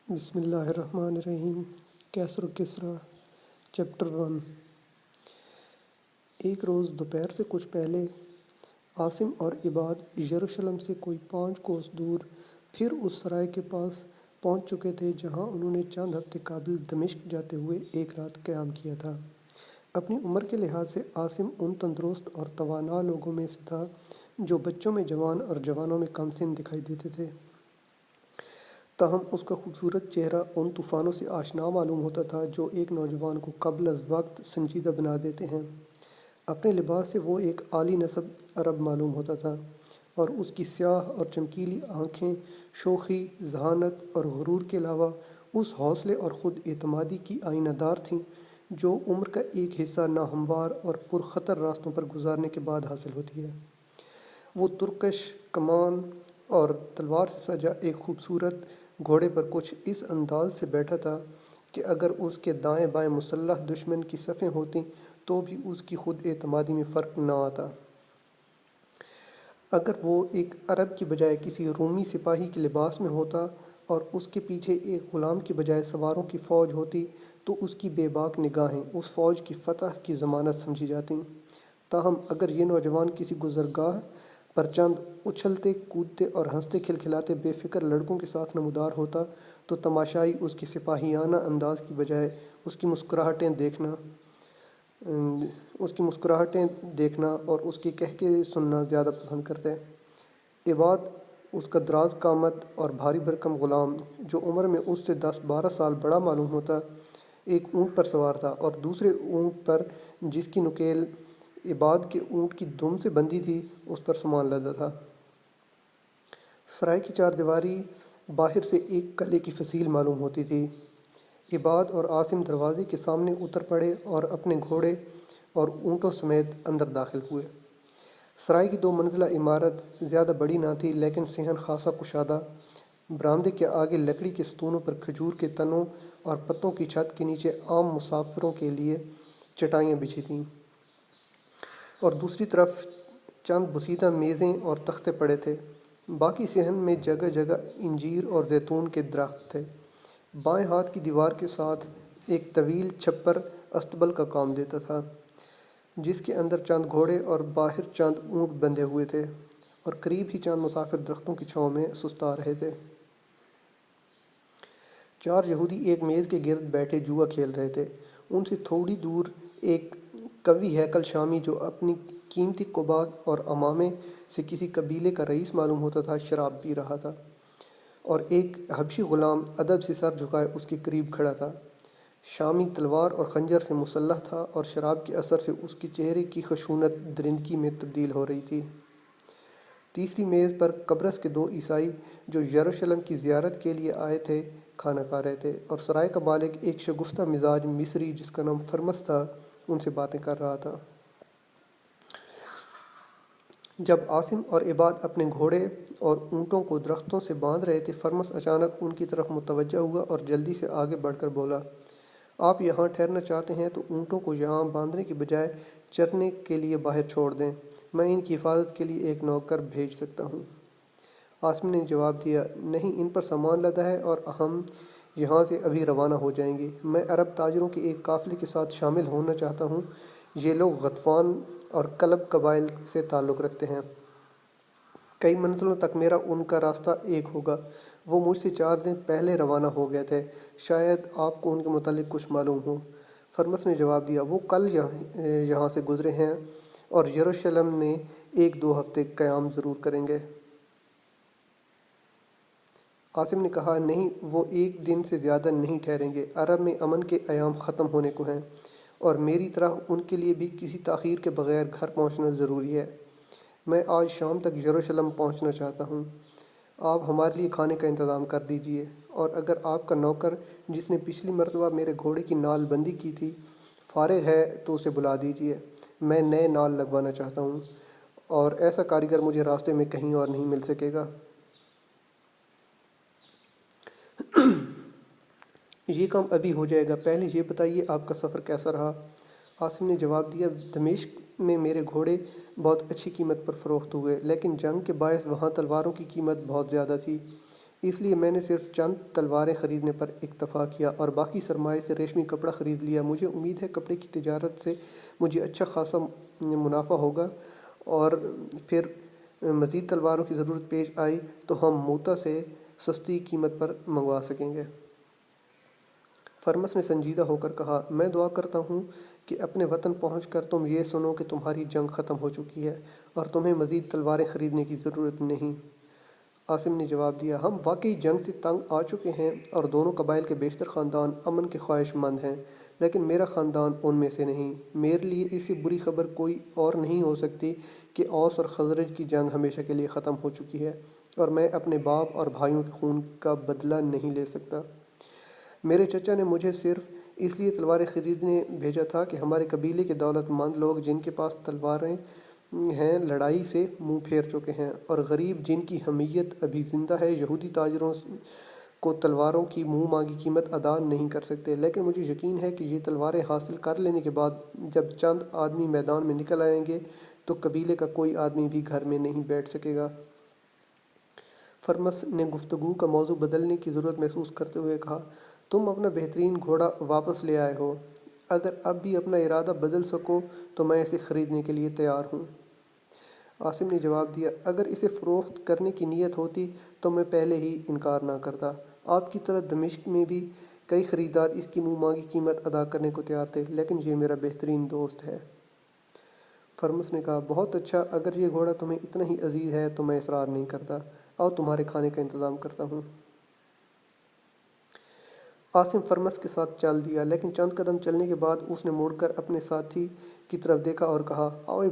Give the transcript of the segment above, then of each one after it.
بسم اللہ الرحمن الرحیم۔ کیسر و کسریٰ چیپٹر 1۔ ایک روز دوپہر سے کچھ پہلے عاصم اور عباد یروشلم سے کوئی 5 کوس دور پھر اس سرائے کے پاس پہنچ چکے تھے جہاں انہوں نے چند ہفتے قبل دمشق جاتے ہوئے ایک رات قیام کیا تھا۔ اپنی عمر کے لحاظ سے عاصم ان تندرست اور توانا لوگوں میں سے تھا جو بچوں میں جوان اور جوانوں میں کم سن دکھائی دیتے تھے، تاہم اس کا خوبصورت چہرہ ان طوفانوں سے آشنا معلوم ہوتا تھا جو ایک نوجوان کو قبل از وقت سنجیدہ بنا دیتے ہیں۔ اپنے لباس سے وہ ایک اعلیٰ نسب عرب معلوم ہوتا تھا، اور اس کی سیاہ اور چمکیلی آنکھیں شوخی، ذہانت اور غرور کے علاوہ اس حوصلے اور خود اعتمادی کی آئینہ دار تھیں جو عمر کا ایک حصہ ناہموار اور پرخطر راستوں پر گزارنے کے بعد حاصل ہوتی ہے۔ وہ ترکش کمان اور تلوار سے سجا ایک خوبصورت گھوڑے پر کچھ اس انداز سے بیٹھا تھا کہ اگر اس کے دائیں بائیں مسلح دشمن کی صفیں ہوتیں تو بھی اس کی خود اعتمادی میں فرق نہ آتا۔ اگر وہ ایک عرب کی بجائے کسی رومی سپاہی کے لباس میں ہوتا اور اس کے پیچھے ایک غلام کی بجائے سواروں کی فوج ہوتی تو اس کی بے باک نگاہیں اس فوج کی فتح کی ضمانت سمجھی جاتیں۔ تاہم اگر یہ نوجوان کسی گزرگاہ پر چند اچھلتے کودتے اور ہنستے کھلکھلاتے بے فکر لڑکوں کے ساتھ نمودار ہوتا تو تماشائی اس کی سپاہیانہ انداز کی بجائے اس کی مسکراہٹیں دیکھنا اور اس کے کہکہے سننا زیادہ پسند کرتے۔ عباد، اس کا دراز قامت اور بھاری بھرکم غلام جو عمر میں اس سے 10-12 سال بڑا معلوم ہوتا، ایک اونٹ پر سوار تھا اور دوسرے اونٹ پر جس کی نکیل عباد کے اونٹ کی دم سے بندھی تھی اس پر سامان لدا تھا۔ سرائے کی چاردیواری باہر سے ایک قلعے کی فصیل معلوم ہوتی تھی۔ عباد اور عاصم دروازے کے سامنے اتر پڑے اور اپنے گھوڑے اور اونٹوں سمیت اندر داخل ہوئے۔ سرائے کی 2 منزلہ عمارت زیادہ بڑی نہ تھی لیکن صحن خاصا کشادہ۔ برآمدے کے آگے لکڑی کے ستونوں پر کھجور کے تنوں اور پتوں کی چھت کے نیچے عام مسافروں کے لیے چٹائیاں بچھی تھیں، اور دوسری طرف چند بوسیدہ میزیں اور تختے پڑے تھے۔ باقی صحن میں جگہ جگہ انجیر اور زیتون کے درخت تھے۔ بائیں ہاتھ کی دیوار کے ساتھ ایک طویل چھپر استبل کا کام دیتا تھا جس کے اندر چند گھوڑے اور باہر چند اونٹ بندھے ہوئے تھے، اور قریب ہی چند مسافر درختوں کی چھاؤں میں سستا رہے تھے۔ 4 یہودی ایک میز کے گرد بیٹھے جوا کھیل رہے تھے۔ ان سے تھوڑی دور ایک قوی ہیکل شامی جو اپنی قیمتی قبا اور عمامے سے کسی قبیلے کا رئیس معلوم ہوتا تھا شراب پی رہا تھا، اور ایک حبشی غلام ادب سے سر جھکائے اس کے قریب کھڑا تھا۔ شامی تلوار اور خنجر سے مسلح تھا اور شراب کے اثر سے اس کے چہرے کی خشونت درندگی میں تبدیل ہو رہی تھی۔ تیسری میز پر قبرص کے 2 عیسائی جو یروشلم کی زیارت کے لیے آئے تھے کھانا کھا رہے تھے، اور سرائے کا مالک ایک شگفتہ مزاج مصری جس کا نام فرمس تھا ان سے باتیں کر رہا تھا۔ جب عاصم اور عباد اپنے گھوڑے اور اونٹوں کو درختوں سے باندھ رہے تھے، فرمس اچانک ان کی طرف متوجہ ہوا اور جلدی سے آگے بڑھ کر بولا، آپ یہاں ٹھہرنا چاہتے ہیں تو اونٹوں کو یہاں باندھنے کی بجائے چرنے کے لیے باہر چھوڑ دیں، میں ان کی حفاظت کے لیے ایک نوکر بھیج سکتا ہوں۔ عاصم نے جواب دیا، نہیں، ان پر سامان لدا ہے اور ہم یہاں سے ابھی روانہ ہو جائیں گے۔ میں عرب تاجروں کے ایک قافلے کے ساتھ شامل ہونا چاہتا ہوں۔ یہ لوگ غطفان اور کلب قبائل سے تعلق رکھتے ہیں۔ کئی منزلوں تک میرا ان کا راستہ ایک ہوگا۔ وہ مجھ سے 4 دن پہلے روانہ ہو گئے تھے، شاید آپ کو ان کے متعلق کچھ معلوم ہو۔ فرمس نے جواب دیا، وہ کل یہاں سے گزرے ہیں اور یروشلم میں 1-2 ہفتے قیام ضرور کریں گے۔ عاصم نے کہا، نہیں، وہ 1 دن سے زیادہ نہیں ٹھہریں گے۔ عرب میں امن کے ایام ختم ہونے کو ہیں، اور میری طرح ان کے لیے بھی کسی تاخیر کے بغیر گھر پہنچنا ضروری ہے۔ میں آج شام تک یروشلم پہنچنا چاہتا ہوں۔ آپ ہمارے لیے کھانے کا انتظام کر دیجئے، اور اگر آپ کا نوکر جس نے پچھلی مرتبہ میرے گھوڑے کی نال بندی کی تھی فارغ ہے تو اسے بلا دیجئے۔ میں نئے نال لگوانا چاہتا ہوں، اور ایسا کاریگر مجھے راستے میں کہیں اور نہیں مل سکے گا۔ یہ کام ابھی ہو جائے گا، پہلے یہ بتائیے آپ کا سفر کیسا رہا؟ عاصم نے جواب دیا، دمشق میں میرے گھوڑے بہت اچھی قیمت پر فروخت ہوئے، لیکن جنگ کے باعث وہاں تلواروں کی قیمت بہت زیادہ تھی۔ اس لیے میں نے صرف چند تلواریں خریدنے پر اکتفا کیا اور باقی سرمایے سے ریشمی کپڑا خرید لیا۔ مجھے امید ہے کپڑے کی تجارت سے مجھے اچھا خاصا منافع ہوگا، اور پھر مزید تلواروں کی ضرورت پیش آئی تو ہم موتا سے سستی قیمت پر منگوا سکیں گے۔ فرمس نے سنجیدہ ہو کر کہا، میں دعا کرتا ہوں کہ اپنے وطن پہنچ کر تم یہ سنو کہ تمہاری جنگ ختم ہو چکی ہے اور تمہیں مزید تلواریں خریدنے کی ضرورت نہیں۔ عاصم نے جواب دیا، ہم واقعی جنگ سے تنگ آ چکے ہیں اور دونوں قبائل کے بیشتر خاندان امن کے خواہش مند ہیں، لیکن میرا خاندان ان میں سے نہیں۔ میرے لیے اس سے بری خبر کوئی اور نہیں ہو سکتی کہ اوس اور خزرج کی جنگ ہمیشہ کے لیے ختم ہو چکی ہے اور میں اپنے باپ اور بھائیوں کے خون کا بدلہ نہیں لے سکتا۔ میرے چچا نے مجھے صرف اس لیے تلواریں خریدنے بھیجا تھا کہ ہمارے قبیلے کے دولت مند لوگ جن کے پاس تلواریں ہیں لڑائی سے منہ پھیر چکے ہیں، اور غریب جن کی حمیت ابھی زندہ ہے یہودی تاجروں کو تلواروں کی منہ مانگی قیمت ادا نہیں کر سکتے۔ لیکن مجھے یقین ہے کہ یہ تلواریں حاصل کر لینے کے بعد جب چند آدمی میدان میں نکل آئیں گے تو قبیلے کا کوئی آدمی بھی گھر میں نہیں بیٹھ سکے گا۔ فرمس نے گفتگو کا موضوع بدلنے کی ضرورت محسوس کرتے ہوئے کہا، تم اپنا بہترین گھوڑا واپس لے آئے ہو، اگر اب بھی اپنا ارادہ بدل سکو تو میں اسے خریدنے کے لیے تیار ہوں۔ عاصم نے جواب دیا، اگر اسے فروخت کرنے کی نیت ہوتی تو میں پہلے ہی انکار نہ کرتا۔ آپ کی طرح دمشق میں بھی کئی خریدار اس کی منہ مانگی قیمت ادا کرنے کو تیار تھے، لیکن یہ میرا بہترین دوست ہے۔ فرمس نے کہا، بہت اچھا، اگر یہ گھوڑا تمہیں اتنا ہی عزیز ہے تو میں اصرار نہیں کرتا، آؤ تمہارے کھانے کا انتظام کرتا ہوں۔ عاصم فرمس کے ساتھ چل دیا، لیکن چند قدم چلنے کے بعد اس نے مڑ کر اپنے ساتھی کی طرف دیکھا اور کہا، آؤ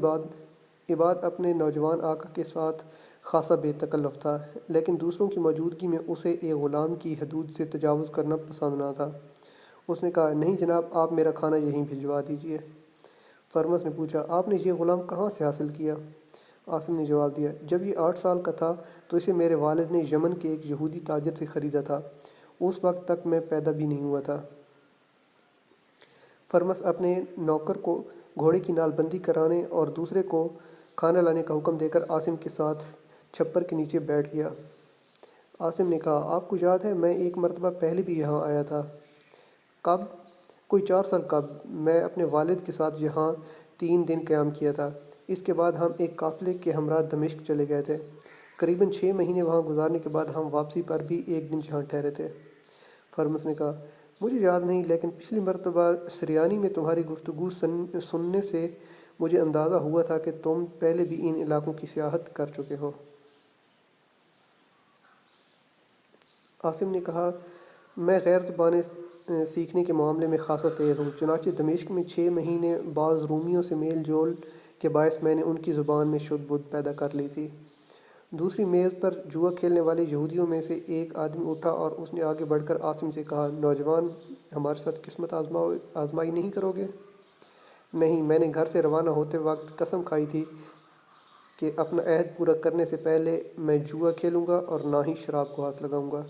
عباد اپنے نوجوان آقا کے ساتھ خاصا بے تکلف تھا، لیکن دوسروں کی موجودگی میں اسے ایک غلام کی حدود سے تجاوز کرنا پسند نہ تھا۔ اس نے کہا، نہیں جناب، آپ میرا کھانا یہیں بھجوا دیجیے۔ فرمس نے پوچھا، آپ نے یہ غلام کہاں سے حاصل کیا؟ عاصم نے جواب دیا، جب یہ 8 سال کا تھا تو اسے میرے والد نے یمن کے ایک یہودی تاجر سے خریدا تھا، اس وقت تک میں پیدا بھی نہیں ہوا تھا۔ فرمس اپنے نوکر کو گھوڑے کی نال بندی کرانے اور دوسرے کو کھانا لانے کا حکم دے کر عاصم کے ساتھ چھپر کے نیچے بیٹھ گیا۔ عاصم نے کہا، آپ کو یاد ہے میں ایک مرتبہ پہلے بھی یہاں آیا تھا؟ کب؟ کوئی 4 سال قبل۔ میں اپنے والد کے ساتھ یہاں 3 دن قیام کیا تھا، اس کے بعد ہم ایک قافلے کے ہمراہ دمشق چلے گئے تھے۔ قریباً 6 مہینے وہاں گزارنے کے بعد ہم واپسی پر بھی 1 دن یہاں ٹھہرے تھے۔ فرمس نے کہا، مجھے یاد نہیں، لیکن پچھلی مرتبہ سریانی میں تمہاری گفتگو سننے سے مجھے اندازہ ہوا تھا کہ تم پہلے بھی ان علاقوں کی سیاحت کر چکے ہو۔ عاصم نے کہا، میں غیر زبانیں سیکھنے کے معاملے میں خاصا تیز ہوں، چنانچہ دمشق میں 6 مہینے بعض رومیوں سے میل جول کے باعث میں نے ان کی زبان میں شد بدھ پیدا کر لی تھی۔ دوسری میز پر جوا کھیلنے والے یہودیوں میں سے ایک آدمی اٹھا اور اس نے آگے بڑھ کر عاصم سے کہا، نوجوان، ہمارے ساتھ قسمت آزمائی نہیں کرو گے؟ نہیں، میں نے گھر سے روانہ ہوتے وقت قسم کھائی تھی کہ اپنا عہد پورا کرنے سے پہلے میں جوا کھیلوں گا اور نہ ہی شراب کو ہاتھ لگاؤں گا۔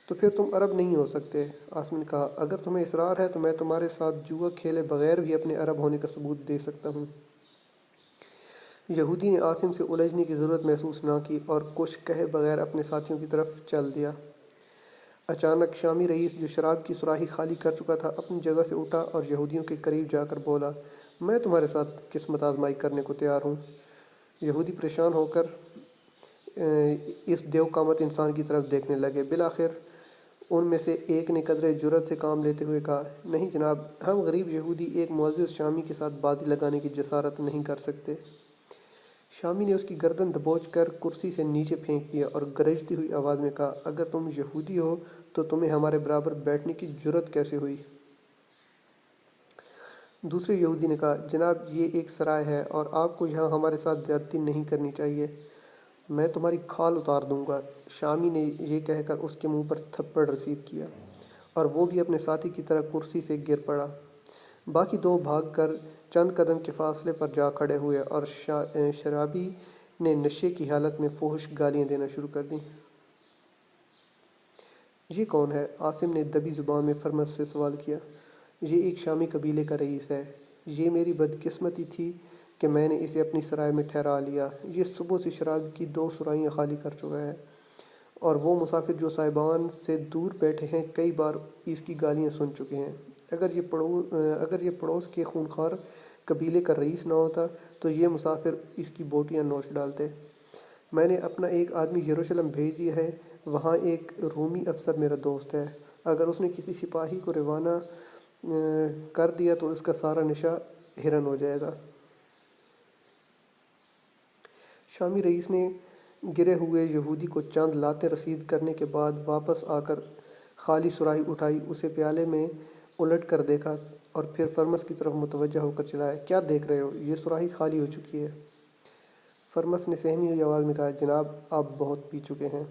تو پھر تم عرب نہیں ہو سکتے۔ عاصم نے کہا، اگر تمہیں اصرار ہے تو میں تمہارے ساتھ جوا کھیلے بغیر بھی اپنے عرب ہونے کا ثبوت دے سکتا ہوں۔ یہودی نے عاصم سے الجھنے کی ضرورت محسوس نہ کی اور کچھ کہے بغیر اپنے ساتھیوں کی طرف چل دیا۔ اچانک شامی رئیس، جو شراب کی صراحی خالی کر چکا تھا، اپنی جگہ سے اٹھا اور یہودیوں کے قریب جا کر بولا، میں تمہارے ساتھ قسمت آزمائی کرنے کو تیار ہوں۔ یہودی پریشان ہو کر اس دیو قامت انسان کی طرف دیکھنے لگے۔ بالآخر ان میں سے ایک نے قدرے جرأت سے کام لیتے ہوئے کہا، نہیں جناب، ہم غریب یہودی ایک معزز شامی کے ساتھ بازی لگانے کی جسارت نہیں کر سکتے۔ شامی نے اس کی گردن دبوچ کر کرسی سے نیچے پھینک دیا اور گرجتی ہوئی آواز میں کہا، اگر تم یہودی ہو تو تمہیں ہمارے برابر بیٹھنے کی جرأت کیسے ہوئی؟ دوسرے یہودی نے کہا، جناب، یہ ایک سرائے ہے اور آپ کو یہاں ہمارے ساتھ زیادتی نہیں کرنی چاہیے، میں تمہاری کھال اتار دوں گا۔ شامی نے یہ کہہ کر اس کے منہ پر تھپڑ رسید کیا اور وہ بھی اپنے ساتھی کی طرح کرسی سے گر پڑا۔ باقی 2 بھاگ کر چند قدم کے فاصلے پر جا کھڑے ہوئے اور شرابی نے نشے کی حالت میں فحش گالیاں دینا شروع کر دیں۔ یہ کون ہے؟ عاصم نے دبی زبان میں فرمس سے سوال کیا۔ یہ ایک شامی قبیلے کا رئیس ہے۔ یہ میری بدقسمتی تھی کہ میں نے اسے اپنی سرائے میں ٹھہرا لیا۔ یہ صبح سے شراب کی 2 سرائیاں خالی کر چکا ہے اور وہ مسافر جو صاحبان سے دور بیٹھے ہیں کئی بار اس کی گالیاں سن چکے ہیں۔ اگر یہ پڑوس کے خونخوار قبیلے کا رئیس نہ ہوتا تو یہ مسافر اس کی بوٹیاں نوچ ڈالتے۔ میں نے اپنا ایک آدمی یروشلم بھیج دیا ہے، وہاں ایک رومی افسر میرا دوست ہے، اگر اس نے کسی سپاہی کو روانہ کر دیا تو اس کا سارا نشہ ہرن ہو جائے گا۔ شامی رئیس نے گرے ہوئے یہودی کو چند لاتیں رسید کرنے کے بعد واپس آ کر خالی سراہی اٹھائی، اسے پیالے میں الٹ کر دیکھا اور پھر فرمس کی طرف متوجہ ہو کر چلایا، کیا دیکھ رہے ہو؟ یہ سراہی خالی ہو چکی ہے۔ فرمس نے سہمی ہوئی آواز میں کہا، جناب آپ بہت پی چکے ہیں۔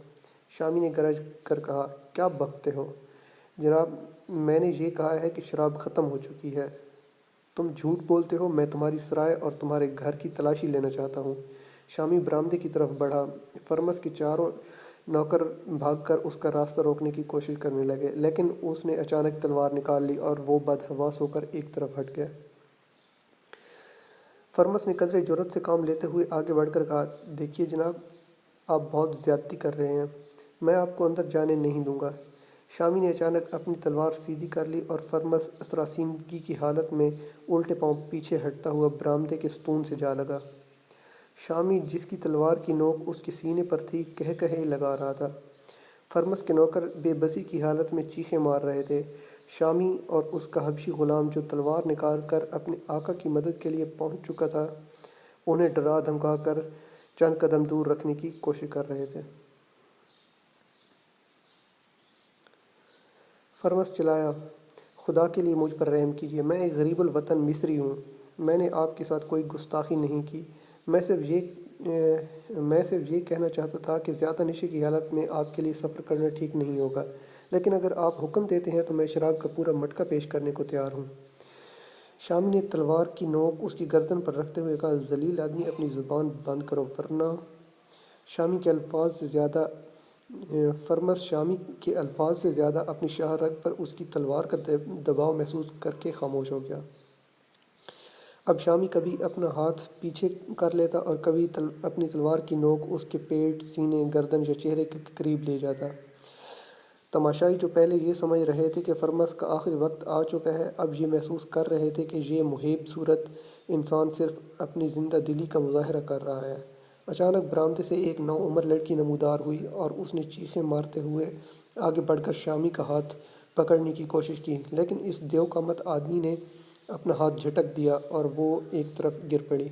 شامی نے گرج کر کہا، کیا بکتے ہو؟ جناب میں نے یہ کہا ہے کہ شراب ختم ہو چکی ہے۔ تم جھوٹ بولتے ہو، میں تمہاری سرائے اور تمہارے گھر کی تلاشی لینا چاہتا ہوں۔ شامی برآمدے کی طرف بڑھا، فرمس کے چاروں نوکر بھاگ کر اس کا راستہ روکنے کی کوشش کرنے لگے، لیکن اس نے اچانک تلوار نکال لی اور وہ بدحواس ہو کر ایک طرف ہٹ گیا۔ فرمس نے قدرے جرأت سے کام لیتے ہوئے آگے بڑھ کر کہا، دیکھیے جناب، آپ بہت زیادتی کر رہے ہیں، میں آپ کو اندر جانے نہیں دوں گا۔ شامی نے اچانک اپنی تلوار سیدھی کر لی اور فرمس سراسیمگی کی حالت میں الٹے پاؤں پیچھے ہٹتا ہوا برآمدے کے ستون سے جا لگا۔ شامی جس کی تلوار کی نوک اس کے سینے پر تھی کہے لگا رہا تھا۔ فرمس کے نوکر بے بسی کی حالت میں چیخیں مار رہے تھے۔ شامی اور اس کا حبشی غلام جو تلوار نکال کر اپنے آقا کی مدد کے لیے پہنچ چکا تھا، انہیں ڈرا دھمکا کر چند قدم دور رکھنے کی کوشش کر رہے تھے۔ فرمس چلایا، خدا کے لیے مجھ پر رحم کیجیے، میں ایک غریب الوطن مصری ہوں، میں نے آپ کے ساتھ کوئی گستاخی نہیں کی، میں صرف یہ کہنا چاہتا تھا کہ زیادہ نشے کی حالت میں آپ کے لیے سفر کرنا ٹھیک نہیں ہوگا، لیکن اگر آپ حکم دیتے ہیں تو میں شراب کا پورا مٹکا پیش کرنے کو تیار ہوں۔ شامی نے تلوار کی نوک اس کی گردن پر رکھتے ہوئے کہا، ذلیل آدمی، اپنی زبان بند کرو ورنہ۔ فرمس شامی کے الفاظ سے زیادہ اپنی شاہ رگ پر اس کی تلوار کا دباؤ محسوس کر کے خاموش ہو گیا۔ اب شامی کبھی اپنا ہاتھ پیچھے کر لیتا اور کبھی اپنی تلوار کی نوک اس کے پیٹ، سینے، گردن یا چہرے کے قریب لے جاتا۔ تماشائی جو پہلے یہ سمجھ رہے تھے کہ فرمس کا آخری وقت آ چکا ہے، اب یہ محسوس کر رہے تھے کہ یہ مہیب صورت انسان صرف اپنی زندہ دلی کا مظاہرہ کر رہا ہے۔ اچانک برآمدے سے ایک نوعمر لڑکی نمودار ہوئی اور اس نے چیخیں مارتے ہوئے آگے بڑھ کر شامی کا ہاتھ پکڑنے کی کوشش کی، لیکن اس دیو کا مت آدمی نے اپنا ہاتھ جھٹک دیا اور وہ ایک طرف گر پڑی۔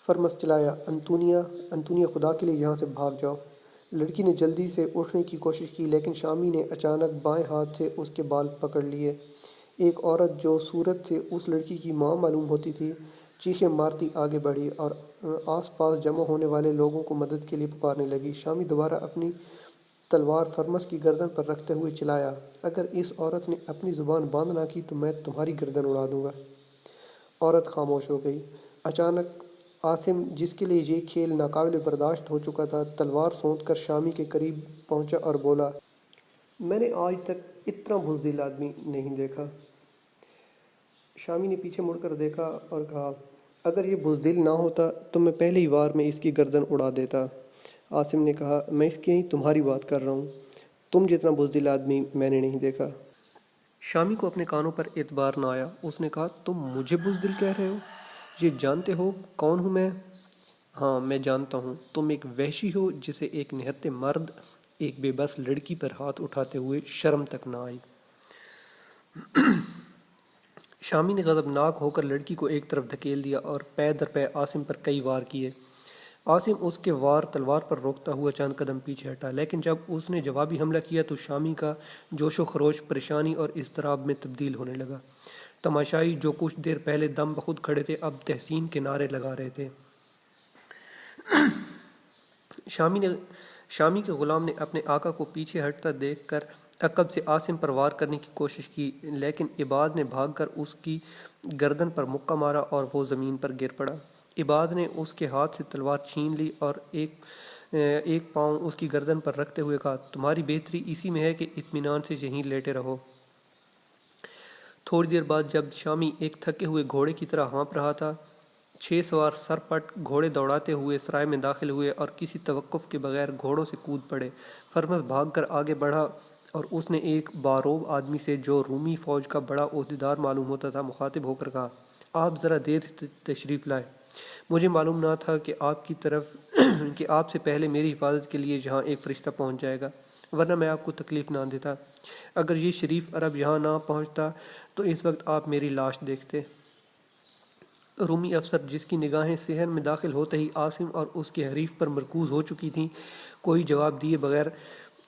فرمس چلایا، انتونیا خدا کے لیے یہاں سے بھاگ جاؤ۔ لڑکی نے جلدی سے اٹھنے کی کوشش کی، لیکن شامی نے اچانک بائیں ہاتھ سے اس کے بال پکڑ لیے۔ ایک عورت جو صورت سے اس لڑکی کی ماں معلوم ہوتی تھی، چیخیں مارتی آگے بڑھی اور آس پاس جمع ہونے والے لوگوں کو مدد کے لیے پکارنے لگی۔ شامی دوبارہ اپنی تلوار فرمس کی گردن پر رکھتے ہوئے چلایا، اگر اس عورت نے اپنی زبان بند نہ کی تو میں تمہاری گردن اڑا دوں گا۔ عورت خاموش ہو گئی۔ اچانک عاصم، جس کے لیے یہ کھیل ناقابل برداشت ہو چکا تھا، تلوار سونت کر شامی کے قریب پہنچا اور بولا، میں نے آج تک اتنا بزدل آدمی نہیں دیکھا۔ شامی نے پیچھے مڑ کر دیکھا اور کہا، اگر یہ بزدل نہ ہوتا تو میں پہلے ہی وار میں اس کی گردن اڑا دیتا۔ عاصم نے کہا، میں اس کی نہیں تمہاری بات کر رہا ہوں، تم جتنا بزدل آدمی میں نے نہیں دیکھا۔ شامی کو اپنے کانوں پر اعتبار نہ آیا، اس نے کہا، تم مجھے بزدل کہہ رہے ہو؟ یہ جانتے ہو کون ہوں میں؟ ہاں میں جانتا ہوں، تم ایک وحشی ہو جسے ایک نہتے مرد ایک بے بس لڑکی پر ہاتھ اٹھاتے ہوئے شرم تک نہ آئی۔ شامی نے غضبناک ہو کر لڑکی کو ایک طرف دھکیل دیا اور پے در پے عاصم پر کئی وار کیے۔ عاصم اس کے وار تلوار پر روکتا ہوا چند قدم پیچھے ہٹا، لیکن جب اس نے جوابی حملہ کیا تو شامی کا جوش و خروش پریشانی اور اضطراب میں تبدیل ہونے لگا۔ تماشائی جو کچھ دیر پہلے دم بخود کھڑے تھے، اب تحسین کے نعرے لگا رہے تھے۔ شامی کے غلام نے اپنے آقا کو پیچھے ہٹتا دیکھ کر عقب سے عاصم پر وار کرنے کی کوشش کی، لیکن عباد نے بھاگ کر اس کی گردن پر مکہ مارا اور وہ زمین پر گر پڑا۔ عباد نے اس کے ہاتھ سے تلوار چھین لی اور ایک پاؤں اس کی گردن پر رکھتے ہوئے کہا، تمہاری بہتری اسی میں ہے کہ اطمینان سے یہیں لیٹے رہو۔ تھوڑی دیر بعد جب شامی ایک تھکے ہوئے گھوڑے کی طرح ہانپ رہا تھا 6 سوار سرپٹ گھوڑے دوڑاتے ہوئے سرائے میں داخل ہوئے اور کسی توقف کے بغیر گھوڑوں سے کود پڑے۔ فرمس بھاگ کر آگے بڑھا اور اس نے ایک باروب آدمی سے جو رومی فوج کا بڑا عہدیدار معلوم ہوتا تھا مخاطب ہو کر کہا، آپ ذرا دیر سے تشریف لائے۔ مجھے معلوم نہ تھا کہ آپ سے پہلے میری حفاظت کے لیے یہاں ایک فرشتہ پہنچ جائے گا، ورنہ میں آپ کو تکلیف نہ دیتا۔ اگر یہ شریف عرب یہاں نہ پہنچتا تو اس وقت آپ میری لاش دیکھتے۔ رومی افسر جس کی نگاہیں صحن میں داخل ہوتے ہی عاصم اور اس کے حریف پر مرکوز ہو چکی تھیں، کوئی جواب دیے بغیر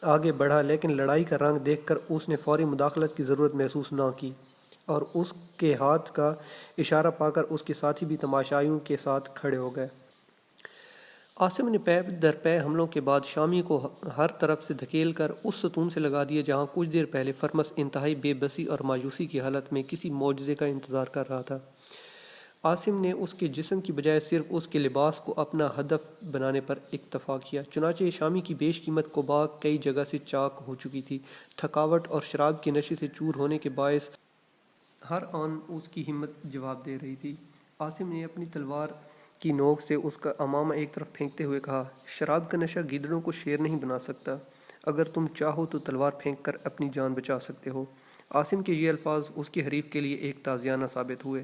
آگے بڑھا، لیکن لڑائی کا رنگ دیکھ کر اس نے فوری مداخلت کی ضرورت محسوس نہ کی، اور اس کے ہاتھ کا اشارہ پا کر اس کے ساتھی بھی تماشائیوں کے ساتھ کھڑے ہو گئے۔ عاصم نے پے در پے حملوں کے بعد شامی کو ہر طرف سے دھکیل کر اس ستون سے لگا دیا جہاں کچھ دیر پہلے فرمس انتہائی بے بسی اور مایوسی کی حالت میں کسی معجزے کا انتظار کر رہا تھا۔ عاصم نے اس کے جسم کی بجائے صرف اس کے لباس کو اپنا ہدف بنانے پر اکتفا کیا، چنانچہ شامی کی بیش قیمت قبا کئی جگہ سے چاک ہو چکی تھی۔ تھکاوٹ اور شراب کے نشے سے چور ہونے کے باعث ہر آن اس کی ہمت جواب دے رہی تھی۔ عاصم نے اپنی تلوار کی نوک سے اس کا امامہ ایک طرف پھینکتے ہوئے کہا، شراب کا نشہ گیدڑوں کو شیر نہیں بنا سکتا، اگر تم چاہو تو تلوار پھینک کر اپنی جان بچا سکتے ہو۔ عاصم کے یہ الفاظ اس کے حریف کے لیے ایک تازیانہ ثابت ہوئے،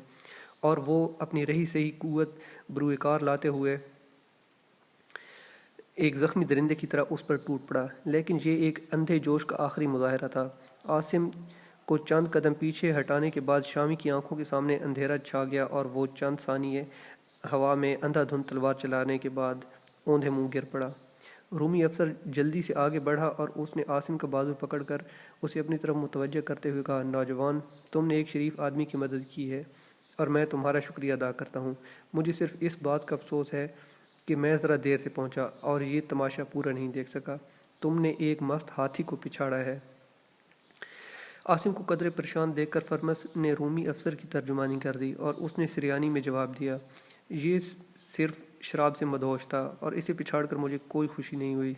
اور وہ اپنی رہی سہی قوت بروئے کار لاتے ہوئے ایک زخمی درندے کی طرح اس پر ٹوٹ پڑا۔ لیکن یہ ایک اندھے جوش کا آخری مظاہرہ تھا۔ عاصم کو چند قدم پیچھے ہٹانے کے بعد شامی کی آنکھوں کے سامنے اندھیرا چھا گیا اور وہ چند ثانیے ہوا میں اندھا دھند تلوار چلانے کے بعد اوندھے منہ گر پڑا۔ رومی افسر جلدی سے آگے بڑھا اور اس نے عاصم کا بازو پکڑ کر اسے اپنی طرف متوجہ کرتے ہوئے کہا، نوجوان، تم نے ایک شریف آدمی کی مدد کی ہے اور میں تمہارا شکریہ ادا کرتا ہوں۔ مجھے صرف اس بات کا افسوس ہے کہ میں ذرا دیر سے پہنچا اور یہ تماشا پورا نہیں دیکھ سکا۔ تم نے ایک مست ہاتھی کو پچھاڑا ہے۔ عاصم کو قدرے پریشان دیکھ کر فرمس نے رومی افسر کی ترجمانی کر دی اور اس نے سریانی میں جواب دیا، یہ صرف شراب سے مدہوش تھا اور اسے پچھاڑ کر مجھے کوئی خوشی نہیں ہوئی۔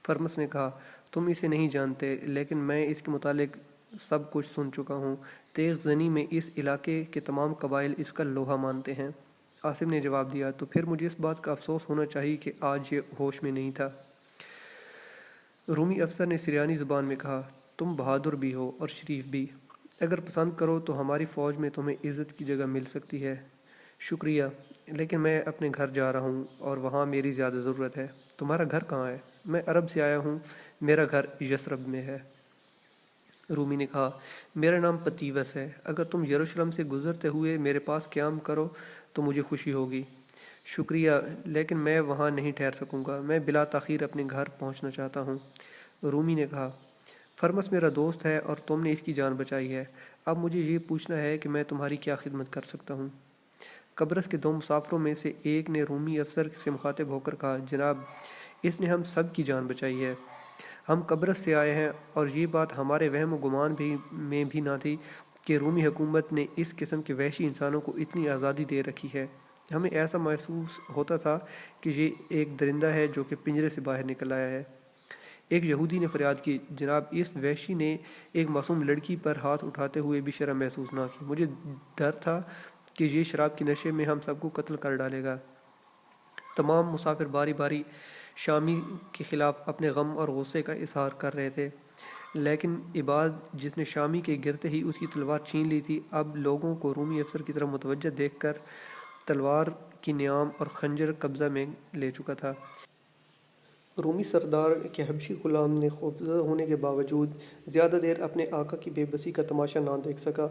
فرمس نے کہا، تم اسے نہیں جانتے، لیکن میں اس کے متعلق سب کچھ سن چکا ہوں۔ تیغ زنی میں اس علاقے کے تمام قبائل اس کا لوہا مانتے ہیں۔ عاصم نے جواب دیا، تو پھر مجھے اس بات کا افسوس ہونا چاہیے کہ آج یہ ہوش میں نہیں تھا۔ رومی افسر نے سریانی زبان میں کہا، تم بہادر بھی ہو اور شریف بھی، اگر پسند کرو تو ہماری فوج میں تمہیں عزت کی جگہ مل سکتی ہے۔ شکریہ، لیکن میں اپنے گھر جا رہا ہوں اور وہاں میری زیادہ ضرورت ہے۔ تمہارا گھر کہاں ہے؟ میں عرب سے آیا ہوں، میرا گھر یثرب میں ہے۔ رومی نے کہا، میرا نام پتیوس ہے، اگر تم یروشلم سے گزرتے ہوئے میرے پاس قیام کرو تو مجھے خوشی ہوگی۔ شکریہ، لیکن میں وہاں نہیں ٹھہر سکوں گا، میں بلا تاخیر اپنے گھر پہنچنا چاہتا ہوں۔ رومی نے کہا، فرمس میرا دوست ہے اور تم نے اس کی جان بچائی ہے، اب مجھے یہ پوچھنا ہے کہ میں تمہاری کیا خدمت کر سکتا ہوں؟ قبرص کے 2 مسافروں میں سے ایک نے رومی افسر سے مخاطب ہو کر کہا، جناب، اس نے ہم سب کی جان بچائی ہے۔ ہم قبرص سے آئے ہیں اور یہ بات ہمارے وہم و گمان میں بھی نہ تھی کہ رومی حکومت نے اس قسم کے وحشی انسانوں کو اتنی آزادی دے رکھی ہے۔ ہمیں ایسا محسوس ہوتا تھا کہ یہ ایک درندہ ہے جو کہ پنجرے سے باہر نکل آیا ہے۔ ایک یہودی نے فریاد کی، جناب، اس وحشی نے ایک معصوم لڑکی پر ہاتھ اٹھاتے ہوئے بھی شرم محسوس نہ کی۔ مجھے ڈر تھا کہ یہ شراب کے نشے میں ہم سب کو قتل کر ڈالے گا۔ تمام مسافر باری باری شامی کے خلاف اپنے غم اور غصے کا اظہار کر رہے تھے، لیکن عباد، جس نے شامی کے گرتے ہی اس کی تلوار چھین لی تھی، اب لوگوں کو رومی افسر کی طرف متوجہ دیکھ کر تلوار کی نیام اور خنجر قبضہ میں لے چکا تھا۔ رومی سردار کے حبشی غلام نے خوفزدہ ہونے کے باوجود زیادہ دیر اپنے آقا کی بے بسی کا تماشا نہ دیکھ سکا،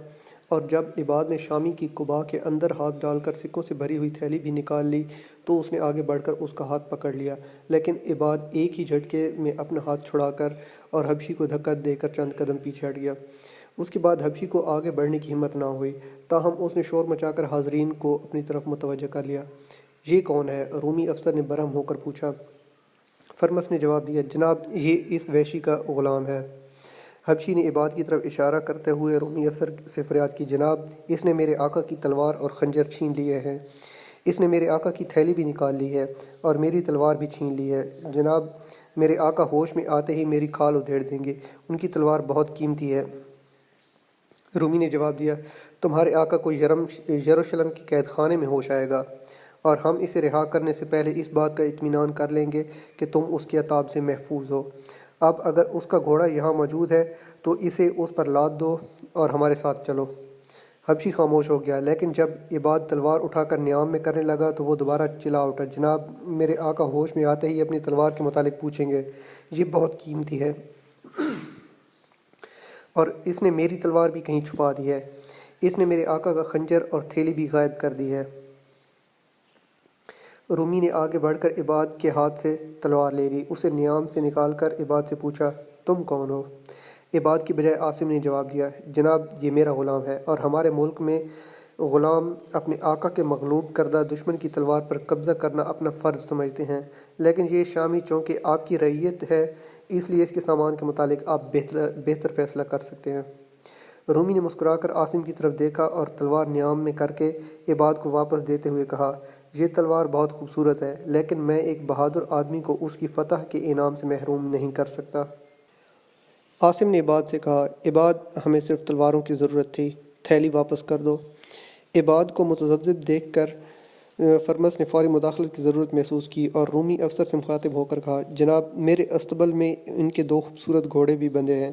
اور جب عباد نے شامی کی قبا کے اندر ہاتھ ڈال کر سکوں سے بھری ہوئی تھیلی بھی نکال لی تو اس نے آگے بڑھ کر اس کا ہاتھ پکڑ لیا، لیکن عباد ایک ہی جھٹکے میں اپنا ہاتھ چھڑا کر اور حبشی کو دھکا دے کر چند قدم پیچھے ہٹ گیا۔ اس کے بعد حبشی کو آگے بڑھنے کی ہمت نہ ہوئی، تاہم اس نے شور مچا کر حاضرین کو اپنی طرف متوجہ کر لیا۔ یہ کون ہے؟ رومی افسر نے برہم ہو کر پوچھا۔ فرمس نے جواب دیا، جناب، یہ اس وحشی کا غلام ہے۔ حبشی نے عباد کی طرف اشارہ کرتے ہوئے رومی افسر سے فریاد کی، جناب، اس نے میرے آقا کی تلوار اور خنجر چھین لیے ہیں، اس نے میرے آقا کی تھیلی بھی نکال لی ہے اور میری تلوار بھی چھین لی ہے۔ جناب، میرے آقا ہوش میں آتے ہی میری کھال ادھیڑ دیں گے، ان کی تلوار بہت قیمتی ہے۔ رومی نے جواب دیا، تمہارے آقا کو یروشلم کے قید خانے میں ہوش آئے گا، اور ہم اسے رہا کرنے سے پہلے اس بات کا اطمینان کر لیں گے کہ تم اس کے عطاب سے محفوظ ہو۔ اب اگر اس کا گھوڑا یہاں موجود ہے تو اسے اس پر لاد دو اور ہمارے ساتھ چلو۔ حبشی خاموش ہو گیا، لیکن جب عباد تلوار اٹھا کر نیام میں کرنے لگا تو وہ دوبارہ چلا اٹھا، جناب میرے آقا ہوش میں آتے ہی اپنی تلوار کے متعلق پوچھیں گے، یہ بہت قیمتی ہے اور اس نے میری تلوار بھی کہیں چھپا دی ہے، اس نے میرے آقا کا خنجر اور تھیلی بھی غائب کر دی ہے۔ رومی نے آگے بڑھ کر عباد کے ہاتھ سے تلوار لے لی، اسے نیام سے نکال کر عباد سے پوچھا، تم کون ہو؟ عباد کی بجائے عاصم نے جواب دیا، جناب یہ میرا غلام ہے، اور ہمارے ملک میں غلام اپنے آقا کے مغلوب کردہ دشمن کی تلوار پر قبضہ کرنا اپنا فرض سمجھتے ہیں، لیکن یہ شامی چونکہ آپ کی رعیت ہے اس لیے اس کے سامان کے متعلق آپ بہتر فیصلہ کر سکتے ہیں۔ رومی نے مسکرا کر عاصم کی طرف دیکھا اور تلوار نیام میں کر کے عباد کو واپس دیتے ہوئے کہا، یہ تلوار بہت خوبصورت ہے، لیکن میں ایک بہادر آدمی کو اس کی فتح کے انعام سے محروم نہیں کر سکتا۔ عاصم نے عباد سے کہا، عباد ہمیں صرف تلواروں کی ضرورت تھی، تھیلی واپس کر دو۔ عباد کو متذبذب دیکھ کر فرمس نے فوری مداخلت کی ضرورت محسوس کی اور رومی افسر سے مخاطب ہو کر کہا، جناب میرے استبل میں ان کے 2 خوبصورت گھوڑے بھی بندھے ہیں،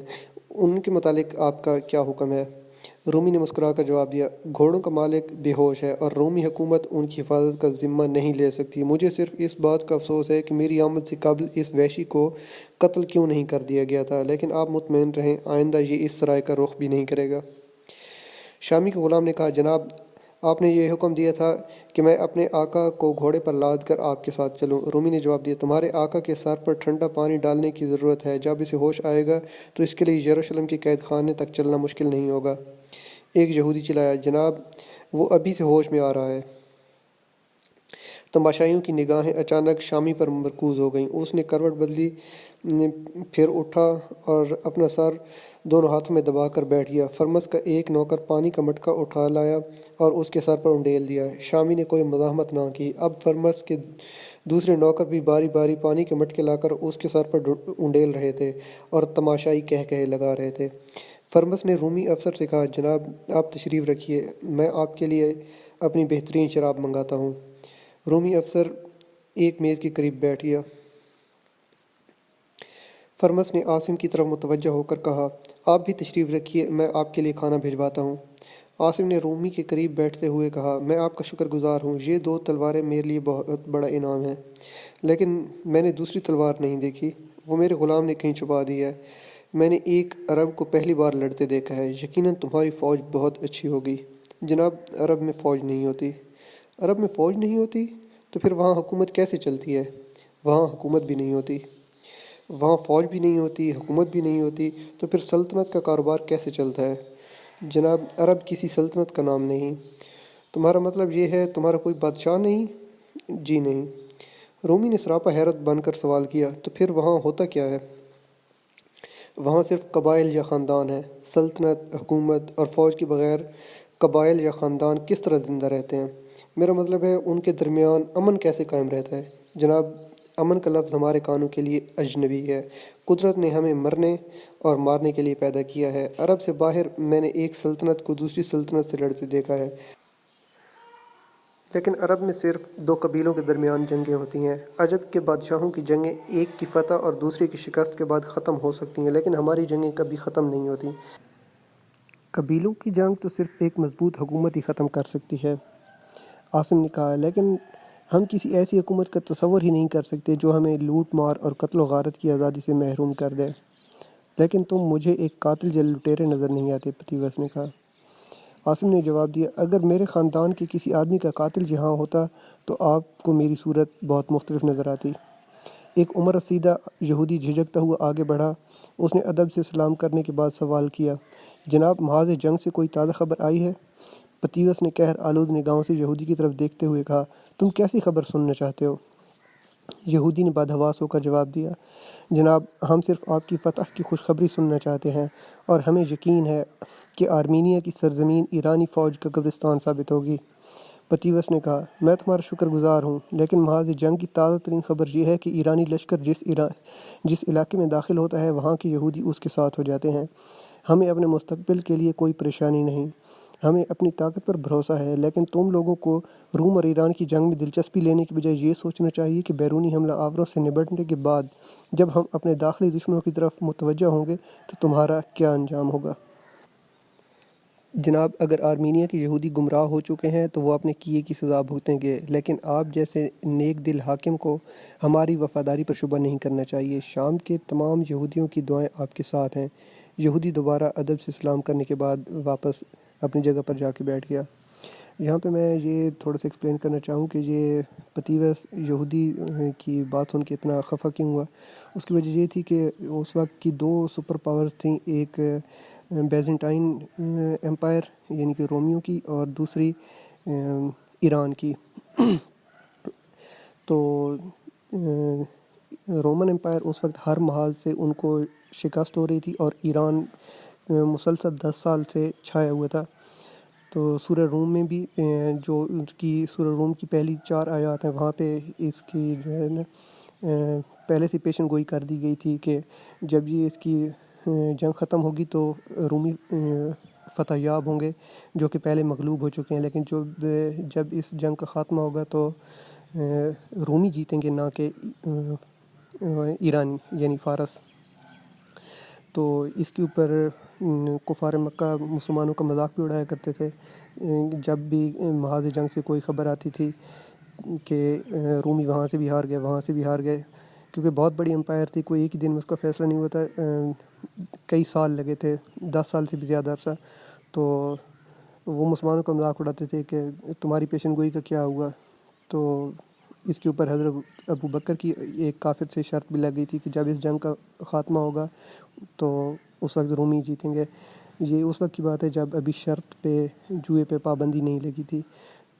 ان کے متعلق آپ کا کیا حکم ہے؟ رومی نے مسکرا کر جواب دیا، گھوڑوں کا مالک بے ہوش ہے اور رومی حکومت ان کی حفاظت کا ذمہ نہیں لے سکتی۔ مجھے صرف اس بات کا افسوس ہے کہ میری آمد سے قبل اس وحشی کو قتل کیوں نہیں کر دیا گیا تھا، لیکن آپ مطمئن رہیں آئندہ یہ اس سرائے کا رخ بھی نہیں کرے گا۔ شامی کے غلام نے کہا، جناب آپ نے یہ حکم دیا تھا کہ میں اپنے آقا کو گھوڑے پر لاد کر آپ کے ساتھ چلوں۔ رومی نے جواب دیا، تمہارے آقا کے سر پر ٹھنڈا پانی ڈالنے کی ضرورت ہے، جب اسے ہوش آئے گا تو اس کے لیے یروشلم کے قید خانے تک چلنا مشکل نہیں ہوگا۔ ایک یہودی چلایا، جناب وہ ابھی سے ہوش میں آ رہا ہے۔ تماشائیوں کی نگاہیں اچانک شامی پر مرکوز ہو گئیں، اس نے کروٹ بدلی، پھر اٹھا اور اپنا سر دونوں ہاتھوں میں دبا کر بیٹھ گیا۔ فرمس کا ایک نوکر پانی کا مٹکا اٹھا لایا اور اس کے سر پر انڈیل دیا۔ شامی نے کوئی مزاحمت نہ کی۔ اب فرمس کے دوسرے نوکر بھی باری باری پانی کے مٹکے لا کر اس کے سر پر انڈیل رہے تھے اور تماشائی کہے لگا رہے تھے۔ فرمس نے رومی افسر سے کہا، جناب آپ تشریف رکھیے، میں آپ کے لیے اپنی بہترین شراب منگاتا ہوں۔ رومی افسر ایک میز کے قریب بیٹھ گیا۔ فرمس نے عاصم کی طرف متوجہ ہو کر کہا، آپ بھی تشریف رکھیے، میں آپ کے لیے کھانا بھجواتا ہوں۔ عاصم نے رومی کے قریب بیٹھتے ہوئے کہا، میں آپ کا شکر گزار ہوں، یہ 2 تلواریں میرے لیے بہت بڑا انعام ہے، لیکن میں نے دوسری تلوار نہیں دیکھی، وہ میرے غلام نے کہیں چھپا دی ہے۔ میں نے ایک عرب کو پہلی بار لڑتے دیکھا ہے، یقیناً تمہاری فوج بہت اچھی ہوگی۔ جناب عرب میں فوج نہیں ہوتی۔ عرب میں فوج نہیں ہوتی؟ تو پھر وہاں حکومت کیسے چلتی ہے؟ وہاں حکومت بھی نہیں ہوتی۔ وہاں فوج بھی نہیں ہوتی، حکومت بھی نہیں ہوتی، تو پھر سلطنت کا کاروبار کیسے چلتا ہے؟ جناب عرب کسی سلطنت کا نام نہیں۔ تمہارا مطلب یہ ہے تمہارا کوئی بادشاہ نہیں؟ جی نہیں۔ رومی نے سراپا حیرت بن کر سوال کیا، تو پھر وہاں ہوتا کیا ہے؟ وہاں صرف قبائل یا خاندان ہیں۔ سلطنت، حکومت اور فوج کے بغیر قبائل یا خاندان کس طرح زندہ رہتے ہیں؟ میرا مطلب ہے ان کے درمیان امن کیسے قائم رہتا ہے؟ جناب امن کا لفظ ہمارے کانوں کے لیے اجنبی ہے، قدرت نے ہمیں مرنے اور مارنے کے لیے پیدا کیا ہے۔ عرب سے باہر میں نے ایک سلطنت کو دوسری سلطنت سے لڑتے دیکھا ہے، لیکن عرب میں صرف 2 قبیلوں کے درمیان جنگیں ہوتی ہیں۔ عجب کے بادشاہوں کی جنگیں ایک کی فتح اور دوسرے کی شکست کے بعد ختم ہو سکتی ہیں، لیکن ہماری جنگیں کبھی ختم نہیں ہوتی۔ قبیلوں کی جنگ تو صرف ایک مضبوط حکومت ہی ختم کر سکتی ہے، عاصم نے کہا، لیکن ہم کسی ایسی حکومت کا تصور ہی نہیں کر سکتے جو ہمیں لوٹ مار اور قتل و غارت کی آزادی سے محروم کر دے۔ لیکن تم مجھے ایک قاتل یا لٹیرے نظر نہیں آتے، پتیوس نے کہا۔ عاصم نے جواب دیا، اگر میرے خاندان کے کسی آدمی کا قاتل یہاں ہوتا تو آپ کو میری صورت بہت مختلف نظر آتی۔ ایک عمر رسیدہ یہودی جھجکتا ہوا آگے بڑھا، اس نے ادب سے سلام کرنے کے بعد سوال کیا، جناب محاذ جنگ سے کوئی تازہ خبر آئی ہے؟ پتیوس نے قہر آلود نگاہوں سے یہودی کی طرف دیکھتے ہوئے کہا، تم کیسی خبر سننا چاہتے ہو؟ یہودی نے بدحواس ہو کر جواب دیا، جناب ہم صرف آپ کی فتح کی خوشخبری سننا چاہتے ہیں، اور ہمیں یقین ہے کہ آرمینیا کی سرزمین ایرانی فوج کا قبرستان ثابت ہوگی۔ پتیوس نے کہا، میں تمہارا شکر گزار ہوں، لیکن محاذ جنگ کی تازہ ترین خبر یہ ہے کہ ایرانی لشکر جس علاقے میں داخل ہوتا ہے وہاں کے یہودی اس کے ساتھ ہو جاتے ہیں۔ ہمیں اپنے مستقبل کے لیے کوئی پریشانی نہیں، ہمیں اپنی طاقت پر بھروسہ ہے، لیکن تم لوگوں کو روم اور ایران کی جنگ میں دلچسپی لینے کی بجائے یہ سوچنا چاہیے کہ بیرونی حملہ آوروں سے نمٹنے کے بعد جب ہم اپنے داخلی دشمنوں کی طرف متوجہ ہوں گے تو تمہارا کیا انجام ہوگا۔ جناب، اگر آرمینیا کے یہودی گمراہ ہو چکے ہیں تو وہ اپنے کیے کی سزا بھگتیں گے، لیکن آپ جیسے نیک دل حاکم کو ہماری وفاداری پر شبہ نہیں کرنا چاہیے۔ شام کے تمام یہودیوں کی دعائیں آپ کے ساتھ ہیں۔ یہودی دوبارہ ادب سے سلام کرنے کے بعد واپس اپنی جگہ پر جا کے بیٹھ گیا۔ یہاں پہ میں یہ تھوڑا سا ایکسپلین کرنا چاہوں کہ یہ پتیوس یہودی کی بات سن کے اتنا خفا کیوں ہوا۔ اس کی وجہ یہ تھی کہ اس وقت کی دو سپر پاورز تھیں، ایک بیزنٹائن امپائر یعنی کہ رومیوں کی، اور دوسری ایران کی۔ تو رومن امپائر اس وقت ہر محاذ سے ان کو شکست ہو رہی تھی، اور ایران مسلسل 10 سال سے چھایا ہوا تھا۔ تو سورہ روم میں بھی جو اس کی سورہ روم کی پہلی 4 آیات ہیں وہاں پہ اس کی جو ہے نا پہلے سے پیشن گوئی کر دی گئی تھی کہ جب یہ اس کی جنگ ختم ہوگی تو رومی فتح یاب ہوں گے جو کہ پہلے مغلوب ہو چکے ہیں، لیکن جب اس جنگ کا خاتمہ ہوگا تو رومی جیتیں گے، نہ کہ ایرانی یعنی فارس۔ تو اس کے اوپر کفار مکہ مسلمانوں کا مذاق بھی اڑایا کرتے تھے جب بھی محاذ جنگ سے کوئی خبر آتی تھی کہ رومی وہاں سے بھی ہار گئے، وہاں سے بھی ہار گئے، کیونکہ بہت بڑی امپائر تھی، کوئی ایک ہی دن میں اس کا فیصلہ نہیں ہوتا، کئی سال لگے تھے، 10 سال سے بھی زیادہ عرصہ۔ تو وہ مسلمانوں کا مذاق اڑاتے تھے کہ تمہاری پیشن گوئی کا کیا ہوا۔ تو اس کے اوپر حضرت ابو بکر کی ایک کافر سے شرط بھی لگ گئی تھی کہ جب اس جنگ کا خاتمہ ہوگا تو اس وقت رومی جیتیں گے۔ یہ اس وقت کی بات ہے جب ابھی شرط پہ جوئے پہ پابندی نہیں لگی تھی،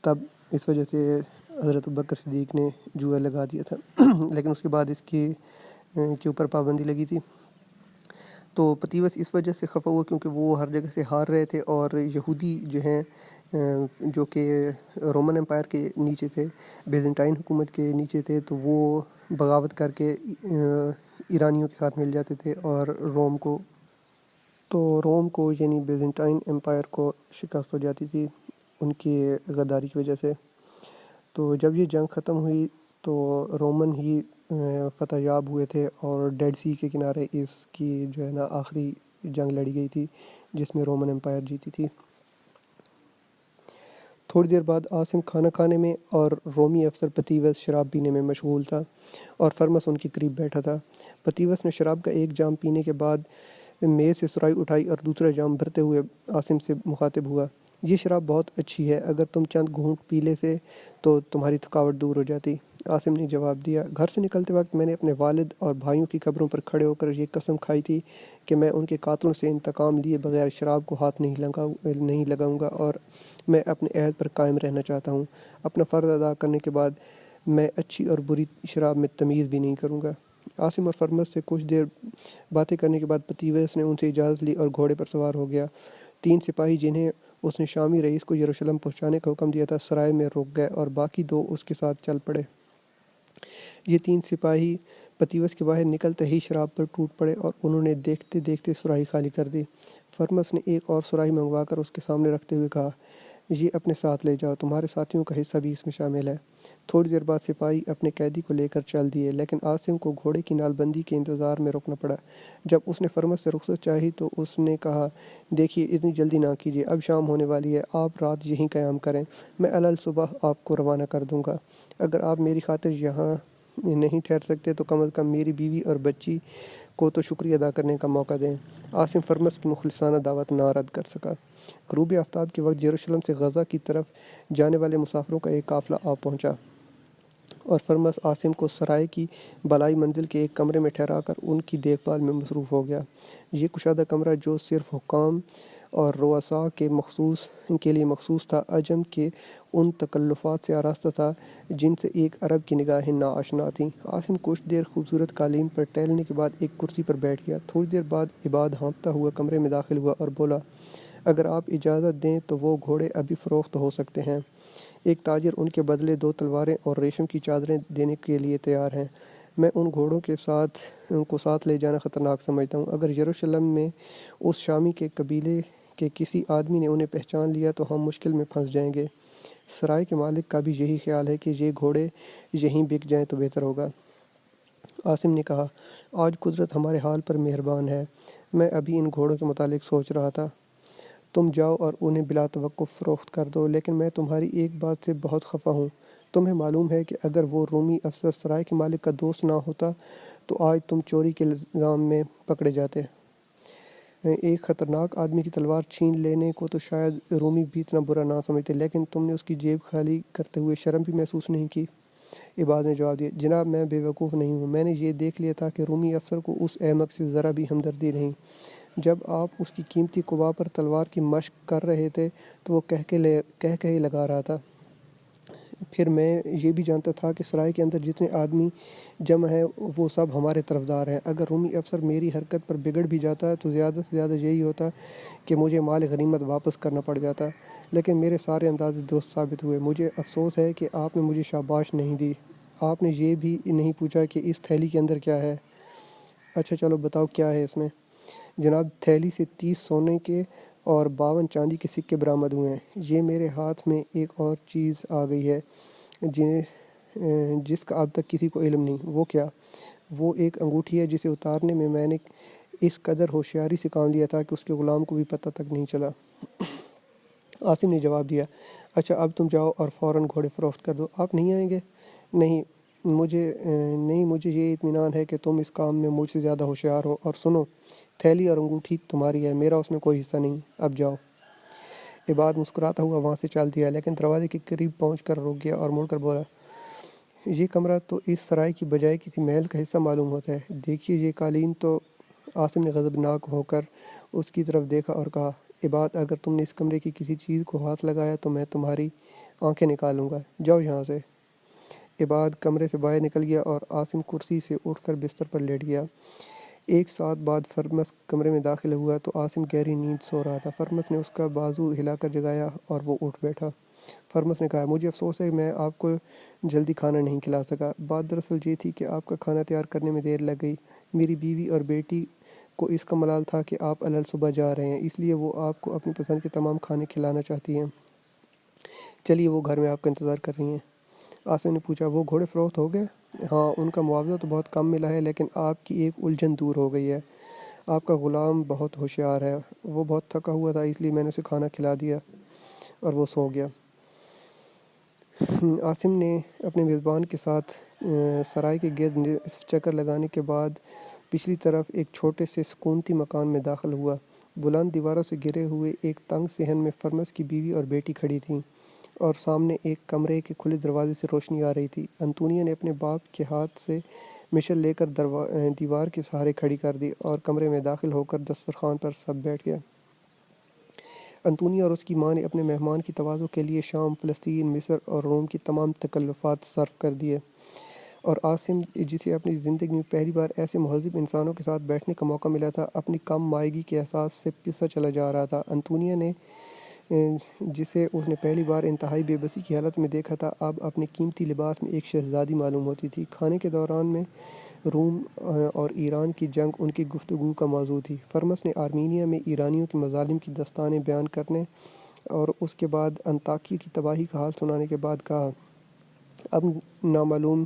تب اس وجہ سے حضرت ابو بکر صدیق نے جوئے لگا دیا تھا لیکن اس کے بعد اس کے اوپر پابندی لگی تھی۔ تو پتیوس اس وجہ سے خفا ہوا کیونکہ وہ ہر جگہ سے ہار رہے تھے، اور یہودی جو ہیں جو کہ رومن امپائر کے نیچے تھے، بیزنٹائن حکومت کے نیچے تھے، تو وہ بغاوت کر کے ایرانیوں کے ساتھ مل جاتے تھے اور روم کو یعنی بیزنٹائن امپائر کو شکست ہو جاتی تھی ان کی غداری کی وجہ سے۔ تو جب یہ جنگ ختم ہوئی تو رومن ہی فتح یاب ہوئے تھے، اور ڈیڈ سی کے کنارے اس کی جو ہے نا آخری جنگ لڑی گئی تھی جس میں رومن امپائر جیتی تھی۔ تھوڑی دیر بعد عاصم کھانا کھانے میں اور رومی افسر پتیوس شراب پینے میں مشغول تھا، اور فرمس ان کے قریب بیٹھا تھا۔ پتیوس نے شراب کا ایک جام پینے کے بعد میز سے سرائی اٹھائی اور دوسرا جام بھرتے ہوئے عاصم سے مخاطب ہوا، یہ شراب بہت اچھی ہے، اگر تم چند گھونٹ پی لے سے تو تمہاری تھکاوٹ دور ہو جاتی۔ عاصم نے جواب دیا، گھر سے نکلتے وقت میں نے اپنے والد اور بھائیوں کی قبروں پر کھڑے ہو کر یہ قسم کھائی تھی کہ میں ان کے قاتلوں سے انتقام لیے بغیر شراب کو ہاتھ نہیں لگاؤں گا، اور میں اپنے عہد پر قائم رہنا چاہتا ہوں۔ اپنا فرض ادا کرنے کے بعد میں اچھی اور بری شراب میں تمیز بھی نہیں کروں گا۔ عاصم اور فرمس سے کچھ دیر باتیں کرنے کے بعد پتیوس نے ان سے اجازت لی اور گھوڑے پر سوار ہو گیا۔ 3 سپاہی جنہیں اس نے شامی رئیس کو یروشلم پہنچانے کا حکم دیا تھا سرائے میں رک گئے، اور باقی 2 اس کے ساتھ چل پڑے۔ یہ 3 سپاہی پتیوس کے باہر نکلتے ہی شراب پر ٹوٹ پڑے، اور انہوں نے دیکھتے دیکھتے سراہی خالی کر دی۔ فرمس نے ایک اور سراہی منگوا کر اس کے سامنے رکھتے ہوئے کہا، یہ اپنے ساتھ لے جاؤ، تمہارے ساتھیوں کا حصہ بھی اس میں شامل ہے۔ تھوڑی دیر بعد سپاہی اپنے قیدی کو لے کر چل دیے، لیکن عاصم کو گھوڑے کی نال بندی کے انتظار میں رکنا پڑا۔ جب اس نے فرمس سے رخصت چاہی تو اس نے کہا، دیکھیے اتنی جلدی نہ کیجیے، اب شام ہونے والی ہے، آپ رات یہیں قیام کریں، میں علل صبح آپ کو روانہ کر دوں گا۔ اگر آپ میری خاطر یہاں نہیں ٹھہر سکتے تو کم از کم میری بیوی اور بچی کو تو شکریہ ادا کرنے کا موقع دیں۔ عاصم فرمس کی مخلصانہ دعوت نہ رد کر سکا۔ غروب آفتاب کے وقت یروشلم سے غزہ کی طرف جانے والے مسافروں کا ایک قافلہ آ پہنچا، اور فرمس عاصم کو سرائے کی بالائی منزل کے ایک کمرے میں ٹھہرا کر ان کی دیکھ بھال میں مصروف ہو گیا۔ یہ کشادہ کمرہ جو صرف حکام اور رؤساء کے لیے مخصوص تھا، عجم کے ان تکلفات سے آراستہ تھا جن سے ایک عرب کی نگاہیں ناآشنا تھیں۔ عاصم کچھ دیر خوبصورت قالین پر ٹہلنے کے بعد ایک کرسی پر بیٹھ گیا۔ تھوڑی دیر بعد عباد ہانپتا ہوا کمرے میں داخل ہوا اور بولا، اگر آپ اجازت دیں تو وہ گھوڑے ابھی فروخت ہو سکتے ہیں۔ ایک تاجر ان کے بدلے 2 تلواریں اور ریشم کی چادریں دینے کے لیے تیار ہیں۔ میں ان گھوڑوں کو ساتھ لے جانا خطرناک سمجھتا ہوں۔ اگر یروشلم میں اس شامی کے قبیلے کے کسی آدمی نے انہیں پہچان لیا تو ہم مشکل میں پھنس جائیں گے۔ سرائے کے مالک کا بھی یہی خیال ہے کہ یہ گھوڑے یہیں بک جائیں تو بہتر ہوگا۔ عاصم نے کہا، آج قدرت ہمارے حال پر مہربان ہے۔ میں ابھی ان گھوڑوں کے متعلق سوچ رہا تھا۔ تم جاؤ اور انہیں بلا توقف فروخت کر دو، لیکن میں تمہاری ایک بات سے بہت خفا ہوں۔ تمہیں معلوم ہے کہ اگر وہ رومی افسر سرائے کے مالک کا دوست نہ ہوتا تو آج تم چوری کے الزام میں پکڑے جاتے۔ ایک خطرناک آدمی کی تلوار چھین لینے کو تو شاید رومی بھی اتنا برا نہ سمجھتے، لیکن تم نے اس کی جیب خالی کرتے ہوئے شرم بھی محسوس نہیں کی؟ عباد نے جواب دیا، جناب میں بے وقوف نہیں ہوں۔ میں نے یہ دیکھ لیا تھا کہ رومی افسر کو اس احمق سے ذرا بھی ہمدردی نہیں۔ جب آپ اس کی قیمتی قبا پر تلوار کی مشق کر رہے تھے تو وہ کہہ ہی لگا رہا تھا۔ پھر میں یہ بھی جانتا تھا کہ سرائے کے اندر جتنے آدمی جمع ہیں وہ سب ہمارے طرفدار ہیں۔ اگر رومی افسر میری حرکت پر بگڑ بھی جاتا تو زیادہ سے زیادہ یہی ہوتا کہ مجھے مال غنیمت واپس کرنا پڑ جاتا، لیکن میرے سارے انداز درست ثابت ہوئے۔ مجھے افسوس ہے کہ آپ نے مجھے شاباش نہیں دی۔ آپ نے یہ بھی نہیں پوچھا کہ اس تھیلی کے اندر کیا ہے۔ اچھا چلو بتاؤ کیا ہے اس میں؟ جناب، تھیلی سے 30 سونے کے اور 52 چاندی کے سکے برآمد ہوئے ہیں۔ یہ میرے ہاتھ میں ایک اور چیز آ گئی ہے جس کا اب تک کسی کو علم نہیں۔ وہ کیا؟ وہ ایک انگوٹھی ہے جسے اتارنے میں نے اس قدر ہوشیاری سے کام لیا تھا کہ اس کے غلام کو بھی پتہ تک نہیں چلا۔ عاصم نے جواب دیا، اچھا اب تم جاؤ اور فوراً گھوڑے فروخت کر دو۔ آپ نہیں آئیں گے؟ نہیں مجھے یہ اطمینان ہے کہ تم اس کام میں مجھ سے زیادہ ہوشیار ہو۔ اور سنو، تھیلی اور انگوٹھی تمہاری ہے، میرا اس میں کوئی حصہ نہیں۔ اب جاؤ۔ عباد مسکراتا ہوا وہاں سے چل دیا، لیکن دروازے کے قریب پہنچ کر رک گیا اور مڑ کر بولا، یہ کمرہ تو اس سرائے کی بجائے کسی محل کا حصہ معلوم ہوتا ہے۔ دیکھیے یہ قالین تو۔ عاصم نے غضبناک ہو کر اس کی طرف دیکھا اور کہا، عباد اگر تم نے اس کمرے کی کسی چیز کو ہاتھ لگایا تو میں تمہاری آنکھیں نکالوں گا۔ جاؤ یہاں سے۔ عباد کمرے سے باہر نکل گیا اور عاصم کرسی سے اٹھ کر بستر پر لیٹ گیا۔ ایک ساتھ بعد فرمس کمرے میں داخل ہوا تو عاصم گہری نیند سو رہا تھا۔ فرمس نے اس کا بازو ہلا کر جگایا اور وہ اٹھ بیٹھا۔ فرمس نے کہا، مجھے افسوس ہے میں آپ کو جلدی کھانا نہیں کھلا سکا۔ بات دراصل یہ تھی کہ آپ کا کھانا تیار کرنے میں دیر لگ گئی۔ میری بیوی اور بیٹی کو اس کا ملال تھا کہ آپ صبح جا رہے ہیں، اس لیے وہ آپ کو اپنی پسند کے تمام کھانے کھلانا چاہتی ہیں۔ چلیے وہ گھر میں آپ کا انتظار کر رہی ہیں۔ عاصم نے پوچھا، وہ گھوڑے فروخت ہو گئے؟ ہاں، ان کا معاوضہ تو بہت کم ملا ہے، لیکن آپ کی ایک الجھن دور ہو گئی ہے۔ آپ کا غلام بہت ہوشیار ہے، وہ بہت تھکا ہوا تھا، اس لیے میں نے اسے کھانا کھلا دیا اور وہ سو گیا۔ عاصم نے اپنے میزبان کے ساتھ سرائے کے گرد نصف چکر لگانے کے بعد پچھلی طرف ایک چھوٹے سے سکونتی مکان میں داخل ہوا۔ بلند دیواروں سے گھرے ہوئے ایک تنگ صحن میں فرمس کی بیوی اور بیٹی کھڑی تھیں اور سامنے ایک کمرے کے کھلے دروازے سے روشنی آ رہی تھی۔ انطونیہ نے اپنے باپ کے ہاتھ سے مشل لے کر دیوار کے سہارے کھڑی کر دی اور کمرے میں داخل ہو کر دسترخوان پر سب بیٹھ گیا۔ انطونیہ اور اس کی ماں نے اپنے مہمان کی تواضع کے لیے شام، فلسطین، مصر اور روم کی تمام تکلفات صرف کر دیے، اور عاصم جسے اپنی زندگی میں پہلی بار ایسے مہذب انسانوں کے ساتھ بیٹھنے کا موقع ملا تھا، اپنی کم مائیگی کے احساس سے پسا چلا جا رہا تھا۔ انطونیہ نے جسے اس نے پہلی بار انتہائی بے بسی کی حالت میں دیکھا تھا، اب اپنے قیمتی لباس میں ایک شہزادی معلوم ہوتی تھی۔ کھانے کے دوران میں روم اور ایران کی جنگ ان کی گفتگو کا موضوع تھی۔ فرمس نے آرمینیا میں ایرانیوں کے مظالم کی داستانیں بیان کرنے اور اس کے بعد انطاکیہ کی تباہی کا حال سنانے کے بعد کہا، اب نامعلوم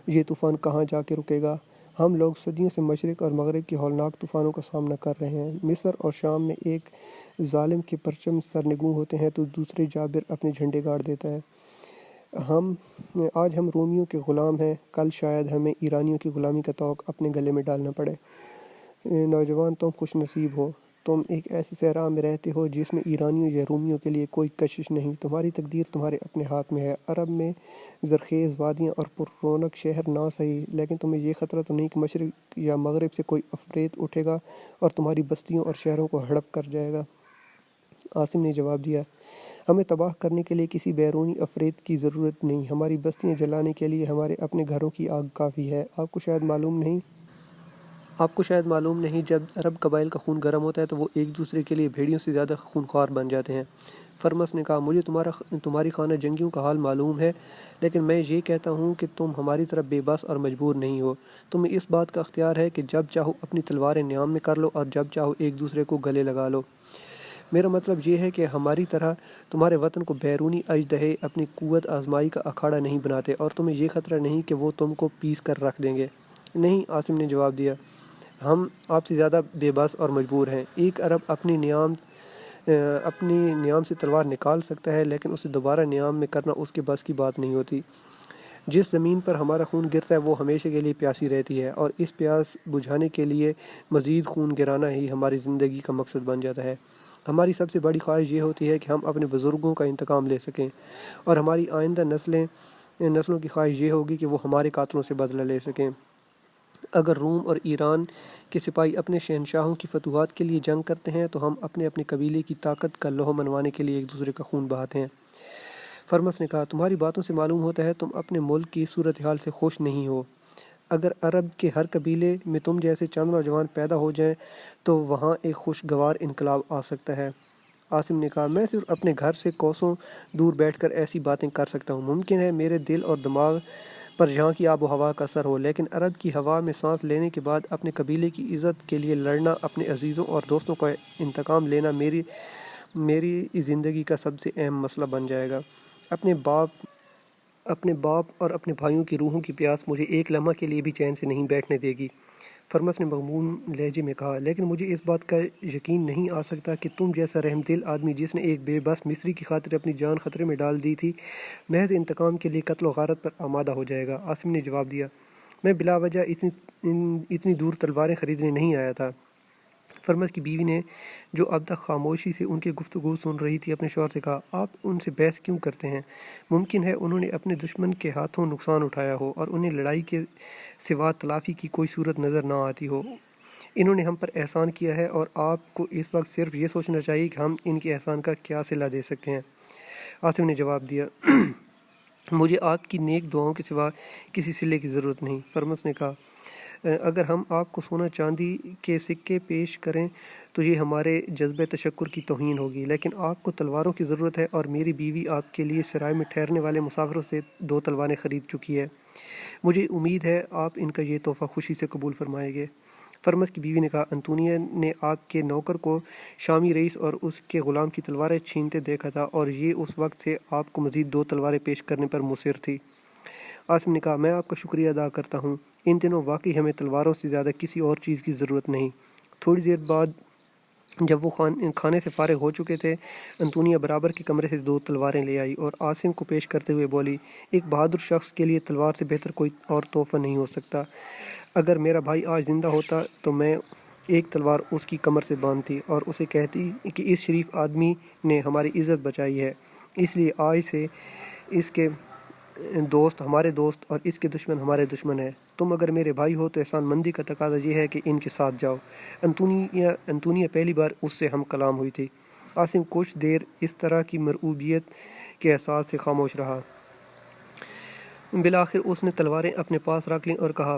یہ طوفان کہاں جا کے رکے گا۔ ہم لوگ صدیوں سے مشرق اور مغرب کے ہولناک طوفانوں کا سامنا کر رہے ہیں۔ مصر اور شام میں ایک ظالم کے پرچم سرنگوں ہوتے ہیں تو دوسرے جابر اپنے جھنڈے گاڑ دیتا ہے۔ آج ہم رومیوں کے غلام ہیں، کل شاید ہمیں ایرانیوں کی غلامی کا طوق اپنے گلے میں ڈالنا پڑے۔ نوجوان، تم خوش نصیب ہو، تم ایک ایسی صحرا میں رہتے ہو جس میں ایرانیوں یا رومیوں کے لیے کوئی کشش نہیں۔ تمہاری تقدیر تمہارے اپنے ہاتھ میں ہے۔ عرب میں زرخیز وادیاں اور پر رونق شہر نہ صحیح، لیکن تمہیں یہ خطرہ تو نہیں کہ مشرق یا مغرب سے کوئی عفریت اٹھے گا اور تمہاری بستیوں اور شہروں کو ہڑپ کر جائے گا؟ عاصم نے جواب دیا، ہمیں تباہ کرنے کے لیے کسی بیرونی عفریت کی ضرورت نہیں، ہماری بستیاں جلانے کے لیے ہمارے اپنے گھروں کی آگ کافی ہے۔ آپ کو شاید معلوم نہیں آپ کو شاید معلوم نہیں، جب عرب قبائل کا خون گرم ہوتا ہے تو وہ ایک دوسرے کے لیے بھیڑیوں سے زیادہ خونخوار بن جاتے ہیں۔ فرمس نے کہا، مجھے تمہاری خانہ جنگیوں کا حال معلوم ہے، لیکن میں یہ کہتا ہوں کہ تم ہماری طرح بے بس اور مجبور نہیں ہو۔ تمہیں اس بات کا اختیار ہے کہ جب چاہو اپنی تلواریں نیام میں کر لو اور جب چاہو ایک دوسرے کو گلے لگا لو۔ میرا مطلب یہ ہے کہ ہماری طرح تمہارے وطن کو بیرونی اژدہے اپنی قوت آزمائی کا اکھاڑا نہیں بناتے، اور تمہیں یہ خطرہ نہیں کہ وہ تم کو پیس کر رکھ دیں گے۔ نہیں، عاصم نے جواب دیا، ہم آپ سے زیادہ بے بس اور مجبور ہیں۔ ایک عرب اپنی نیام سے تلوار نکال سکتا ہے، لیکن اسے دوبارہ نیام میں کرنا اس کے بس کی بات نہیں ہوتی۔ جس زمین پر ہمارا خون گرتا ہے وہ ہمیشہ کے لیے پیاسی رہتی ہے، اور اس پیاس بجھانے کے لیے مزید خون گرانا ہی ہماری زندگی کا مقصد بن جاتا ہے۔ ہماری سب سے بڑی خواہش یہ ہوتی ہے کہ ہم اپنے بزرگوں کا انتقام لے سکیں، اور ہماری آئندہ نسلوں کی خواہش یہ ہوگی کہ وہ ہمارے قاتلوں سے بدلہ لے سکیں۔ اگر روم اور ایران کے سپاہی اپنے شہنشاہوں کی فتوحات کے لیے جنگ کرتے ہیں تو ہم اپنے قبیلے کی طاقت کا لوح منوانے کے لیے ایک دوسرے کا خون بہاتے ہیں۔ فرمس نے کہا، تمہاری باتوں سے معلوم ہوتا ہے تم اپنے ملک کی صورتحال سے خوش نہیں ہو۔ اگر عرب کے ہر قبیلے میں تم جیسے چند نوجوان پیدا ہو جائیں تو وہاں ایک خوشگوار انقلاب آ سکتا ہے۔ عاصم نے کہا، میں صرف اپنے گھر سے کوسوں دور بیٹھ کر ایسی باتیں کر سکتا ہوں۔ ممکن ہے میرے دل اور دماغ پر یہاں کی آب و ہوا کا اثر ہو، لیکن عرب کی ہوا میں سانس لینے کے بعد اپنے قبیلے کی عزت کے لیے لڑنا، اپنے عزیزوں اور دوستوں کا انتقام لینا میری زندگی کا سب سے اہم مسئلہ بن جائے گا۔ اپنے باپ اور اپنے بھائیوں کی روحوں کی پیاس مجھے ایک لمحہ کے لیے بھی چین سے نہیں بیٹھنے دے گی۔ فرمس نے مغموم لہجے میں کہا، لیکن مجھے اس بات کا یقین نہیں آ سکتا کہ تم جیسا رحم دل آدمی، جس نے ایک بے بس مصری کی خاطر اپنی جان خطرے میں ڈال دی تھی، محض انتقام کے لیے قتل و غارت پر آمادہ ہو جائے گا۔ عاصم نے جواب دیا، میں بلا وجہ اتنی دور تلواریں خریدنے نہیں آیا تھا۔ فرمس کی بیوی نے، جو اب تک خاموشی سے ان کی گفتگو سن رہی تھی، اپنے شوہر سے کہا، آپ ان سے بحث کیوں کرتے ہیں؟ ممکن ہے انہوں نے اپنے دشمن کے ہاتھوں نقصان اٹھایا ہو اور انہیں لڑائی کے سوا تلافی کی کوئی صورت نظر نہ آتی ہو۔ انہوں نے ہم پر احسان کیا ہے، اور آپ کو اس وقت صرف یہ سوچنا چاہیے کہ ہم ان کے احسان کا کیا صلہ دے سکتے ہیں۔ عاصم نے جواب دیا، مجھے آپ کی نیک دعاؤں کے سوا کسی صلے کی ضرورت نہیں۔ فرمس نے کہا، اگر ہم آپ کو سونا چاندی کے سکے پیش کریں تو یہ ہمارے جذبہ تشکر کی توہین ہوگی، لیکن آپ کو تلواروں کی ضرورت ہے، اور میری بیوی آپ کے لیے سرائے میں ٹھہرنے والے مسافروں سے 2 تلواریں خرید چکی ہے۔ مجھے امید ہے آپ ان کا یہ تحفہ خوشی سے قبول فرمائیں گے۔ فرمس کی بیوی نے کہا، انطونیہ نے آپ کے نوکر کو شامی رئیس اور اس کے غلام کی تلواریں چھینتے دیکھا تھا، اور یہ اس وقت سے آپ کو مزید 2 تلواریں پیش کرنے پر مصر تھی۔ عاصم نے کہا، میں آپ کا شکریہ ادا کرتا ہوں۔ ان دنوں واقعی ہمیں تلواروں سے زیادہ کسی اور چیز کی ضرورت نہیں۔ تھوڑی دیر بعد جب وہ کھانے سے فارغ ہو چکے تھے، انطونیہ برابر کے کمرے سے 2 تلواریں لے آئی اور عاصم کو پیش کرتے ہوئے بولی، ایک بہادر شخص کے لیے تلوار سے بہتر کوئی اور تحفہ نہیں ہو سکتا۔ اگر میرا بھائی آج زندہ ہوتا تو میں ایک تلوار اس کی کمر سے باندھتی اور اسے کہتی کہ اس شریف آدمی نے ہماری عزت بچائی ہے، اس لیے آج سے اس کے دوست ہمارے دوست اور اس کے دشمن ہمارے دشمن ہیں۔ تم اگر میرے بھائی ہو تو احسان مندی کا تقاضا یہ ہے کہ ان کے ساتھ جاؤ۔ انطونیہ پہلی بار اس سے ہم کلام ہوئی تھی۔ عاصم کچھ دیر اس طرح کی مرعوبیت کے احساس سے خاموش رہا۔ بالآخر اس نے تلواریں اپنے پاس رکھ لیں اور کہا،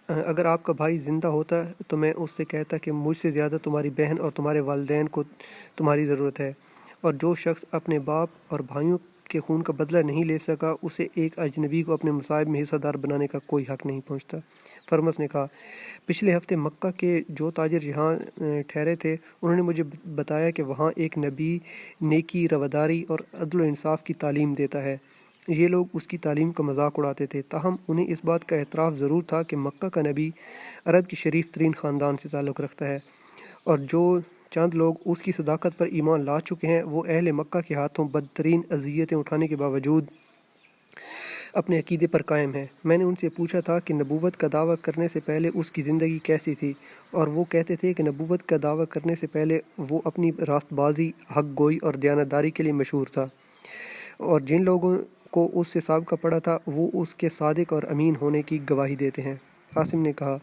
اگر آپ کا بھائی زندہ ہوتا تو میں اس سے کہتا کہ مجھ سے زیادہ تمہاری بہن اور تمہارے والدین کو تمہاری ضرورت ہے، اور جو شخص اپنے باپ اور بھائیوں کے خون کا بدلہ نہیں لے سکا، اسے ایک اجنبی کو اپنے مصائب میں حصہ دار بنانے کا کوئی حق نہیں پہنچتا۔ فرمس نے کہا، پچھلے ہفتے مکہ کے جو تاجر یہاں ٹھہرے تھے، انہوں نے مجھے بتایا کہ وہاں ایک نبی نیکی، رواداری اور عدل و انصاف کی تعلیم دیتا ہے۔ یہ لوگ اس کی تعلیم کا مذاق اڑاتے تھے، تاہم انہیں اس بات کا اعتراف ضرور تھا کہ مکہ کا نبی عرب کی شریف ترین خاندان سے تعلق رکھتا ہے، اور جو چند لوگ اس کی صداقت پر ایمان لا چکے ہیں، وہ اہل مکہ کے ہاتھوں بدترین اذیتیں اٹھانے کے باوجود اپنے عقیدے پر قائم ہیں۔ میں نے ان سے پوچھا تھا کہ نبوت کا دعویٰ کرنے سے پہلے اس کی زندگی کیسی تھی، اور وہ کہتے تھے کہ نبوت کا دعویٰ کرنے سے پہلے وہ اپنی راست بازی، حق گوئی اور دیانتداری کے لیے مشہور تھا، اور جن لوگوں کو اس سے سابقہ پڑا تھا وہ اس کے صادق اور امین ہونے کی گواہی دیتے ہیں۔ عاصم نے کہا،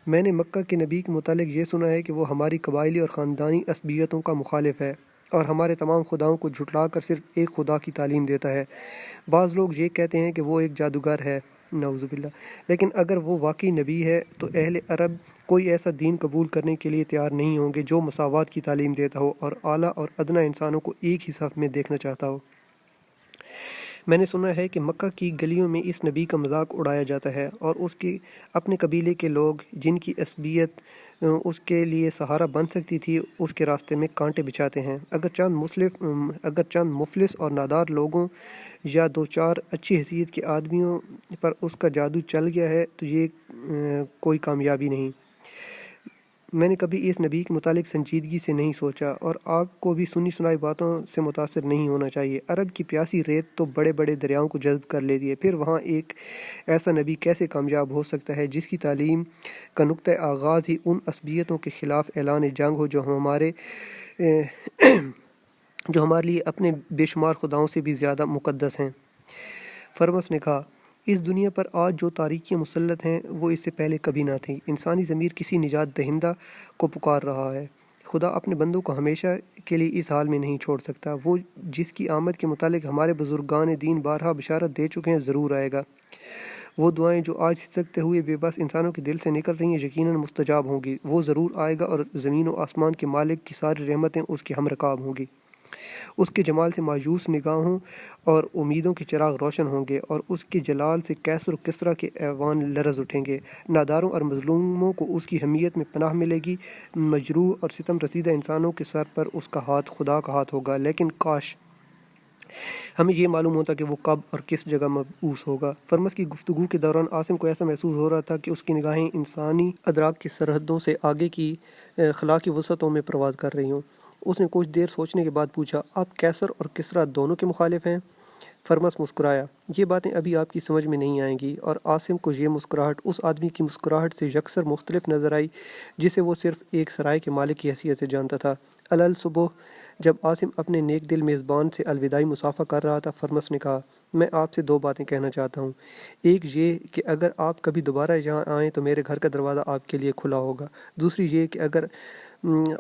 میں نے مکہ کے نبی کے متعلق یہ سنا ہے کہ وہ ہماری قبائلی اور خاندانی عصبیتوں کا مخالف ہے اور ہمارے تمام خداؤں کو جھٹلا کر صرف ایک خدا کی تعلیم دیتا ہے۔ بعض لوگ یہ کہتے ہیں کہ وہ ایک جادوگر ہے، نعوذ باللہ۔ لیکن اگر وہ واقعی نبی ہے تو اہل عرب کوئی ایسا دین قبول کرنے کے لیے تیار نہیں ہوں گے جو مساوات کی تعلیم دیتا ہو اور اعلیٰ اور ادنیٰ انسانوں کو ایک ہی صف میں دیکھنا چاہتا ہو۔ میں نے سنا ہے کہ مکہ کی گلیوں میں اس نبی کا مذاق اڑایا جاتا ہے اور اس کے اپنے قبیلے کے لوگ جن کی عصبیت اس کے لیے سہارا بن سکتی تھی اس کے راستے میں کانٹے بچھاتے ہیں۔ اگر چند مفلس اور نادار لوگوں یا دو چار اچھی حیثیت کے آدمیوں پر اس کا جادو چل گیا ہے تو یہ کوئی کامیابی نہیں۔ میں نے کبھی اس نبی کے متعلق سنجیدگی سے نہیں سوچا، اور آپ کو بھی سنی سنائی باتوں سے متاثر نہیں ہونا چاہیے۔ عرب کی پیاسی ریت تو بڑے بڑے دریاؤں کو جذب کر لیتی ہے، پھر وہاں ایک ایسا نبی کیسے کامیاب ہو سکتا ہے جس کی تعلیم کا نقطۂ آغاز ہی ان عصبیتوں کے خلاف اعلان جنگ ہو جو ہمارے لیے اپنے بے شمار خداؤں سے بھی زیادہ مقدس ہیں۔ فرمس نے کہا، اس دنیا پر آج جو تاریکیاں مسلط ہیں وہ اس سے پہلے کبھی نہ تھیں۔ انسانی ضمیر کسی نجات دہندہ کو پکار رہا ہے۔ خدا اپنے بندوں کو ہمیشہ کے لیے اس حال میں نہیں چھوڑ سکتا۔ وہ جس کی آمد کے متعلق ہمارے بزرگان دین بارہا بشارت دے چکے ہیں ضرور آئے گا۔ وہ دعائیں جو آج سسکتے ہوئے بے بس انسانوں کے دل سے نکل رہی ہیں یقیناً مستجاب ہوں گی۔ وہ ضرور آئے گا اور زمین و آسمان کے مالک کی ساری رحمتیں اس کے ہم رکاب ہوں گی۔ اس کے جمال سے مایوس نگاہوں اور امیدوں کے چراغ روشن ہوں گے، اور اس کے جلال سے کیسر و کسریٰ کے ایوان لرز اٹھیں گے۔ ناداروں اور مظلوموں کو اس کی حمیت میں پناہ ملے گی۔ مجروح اور ستم رسیدہ انسانوں کے سر پر اس کا ہاتھ خدا کا ہاتھ ہوگا۔ لیکن کاش ہمیں یہ معلوم ہوتا کہ وہ کب اور کس جگہ مبعوث ہوگا۔ فرمس کی گفتگو کے دوران عاصم کو ایسا محسوس ہو رہا تھا کہ اس کی نگاہیں انسانی ادراک کی سرحدوں سے آگے کی خلا کی وسعتوں میں پرواز کر رہی ہوں۔ اس نے کچھ دیر سوچنے کے بعد پوچھا، آپ کیسر اور کسریٰ دونوں کے مخالف ہیں؟ فرمس مسکرایا، یہ باتیں ابھی آپ کی سمجھ میں نہیں آئیں گی، اور عاصم کو یہ مسکراہٹ اس آدمی کی مسکراہٹ سے یکسر مختلف نظر آئی جسے وہ صرف ایک سرائے کے مالک کی حیثیت سے جانتا تھا۔ صبح جب عاصم اپنے نیک دل میزبان سے الوداعی مصافحہ کر رہا تھا، فرمس نے کہا، میں آپ سے دو باتیں کہنا چاہتا ہوں۔ ایک یہ کہ اگر آپ کبھی دوبارہ یہاں آئیں تو میرے گھر کا دروازہ آپ کے لیے کھلا ہوگا۔ دوسری یہ کہ اگر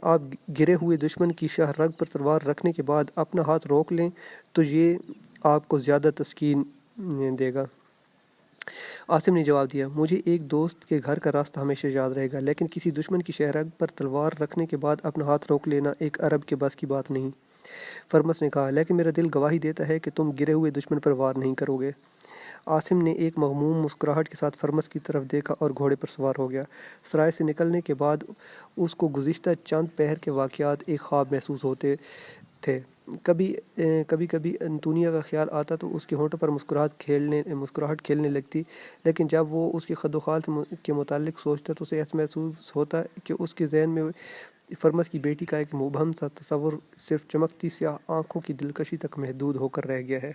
آپ گرے ہوئے دشمن کی شاہ رگ پر تلوار رکھنے کے بعد اپنا ہاتھ روک لیں تو یہ آپ کو زیادہ تسکین دے گا۔ عاصم نے جواب دیا، مجھے ایک دوست کے گھر کا راستہ ہمیشہ یاد رہے گا، لیکن کسی دشمن کی شاہ رگ پر تلوار رکھنے کے بعد اپنا ہاتھ روک لینا ایک عرب کے بس کی بات نہیں۔ فرمس نے کہا، لیکن میرا دل گواہی دیتا ہے کہ تم گرے ہوئے دشمن پر وار نہیں کرو گے۔ عاصم نے ایک مغموم مسکراہٹ کے ساتھ فرمس کی طرف دیکھا اور گھوڑے پر سوار ہو گیا۔ سرائے سے نکلنے کے بعد اس کو گزشتہ چند پہر کے واقعات ایک خواب محسوس ہوتے تھے۔ کبھی کبھی انطونیہ کا خیال آتا تو اس کے ہونٹوں پر مسکراہٹ کھیلنے لگتی، لیکن جب وہ اس کے خد و خال کے متعلق سوچتا تو اسے ایسا محسوس ہوتا کہ اس کے ذہن میں فرمس کی بیٹی کا ایک مبہم سا تصور صرف چمکتی سیاہ آنکھوں کی دلکشی تک محدود ہو کر رہ گیا ہے۔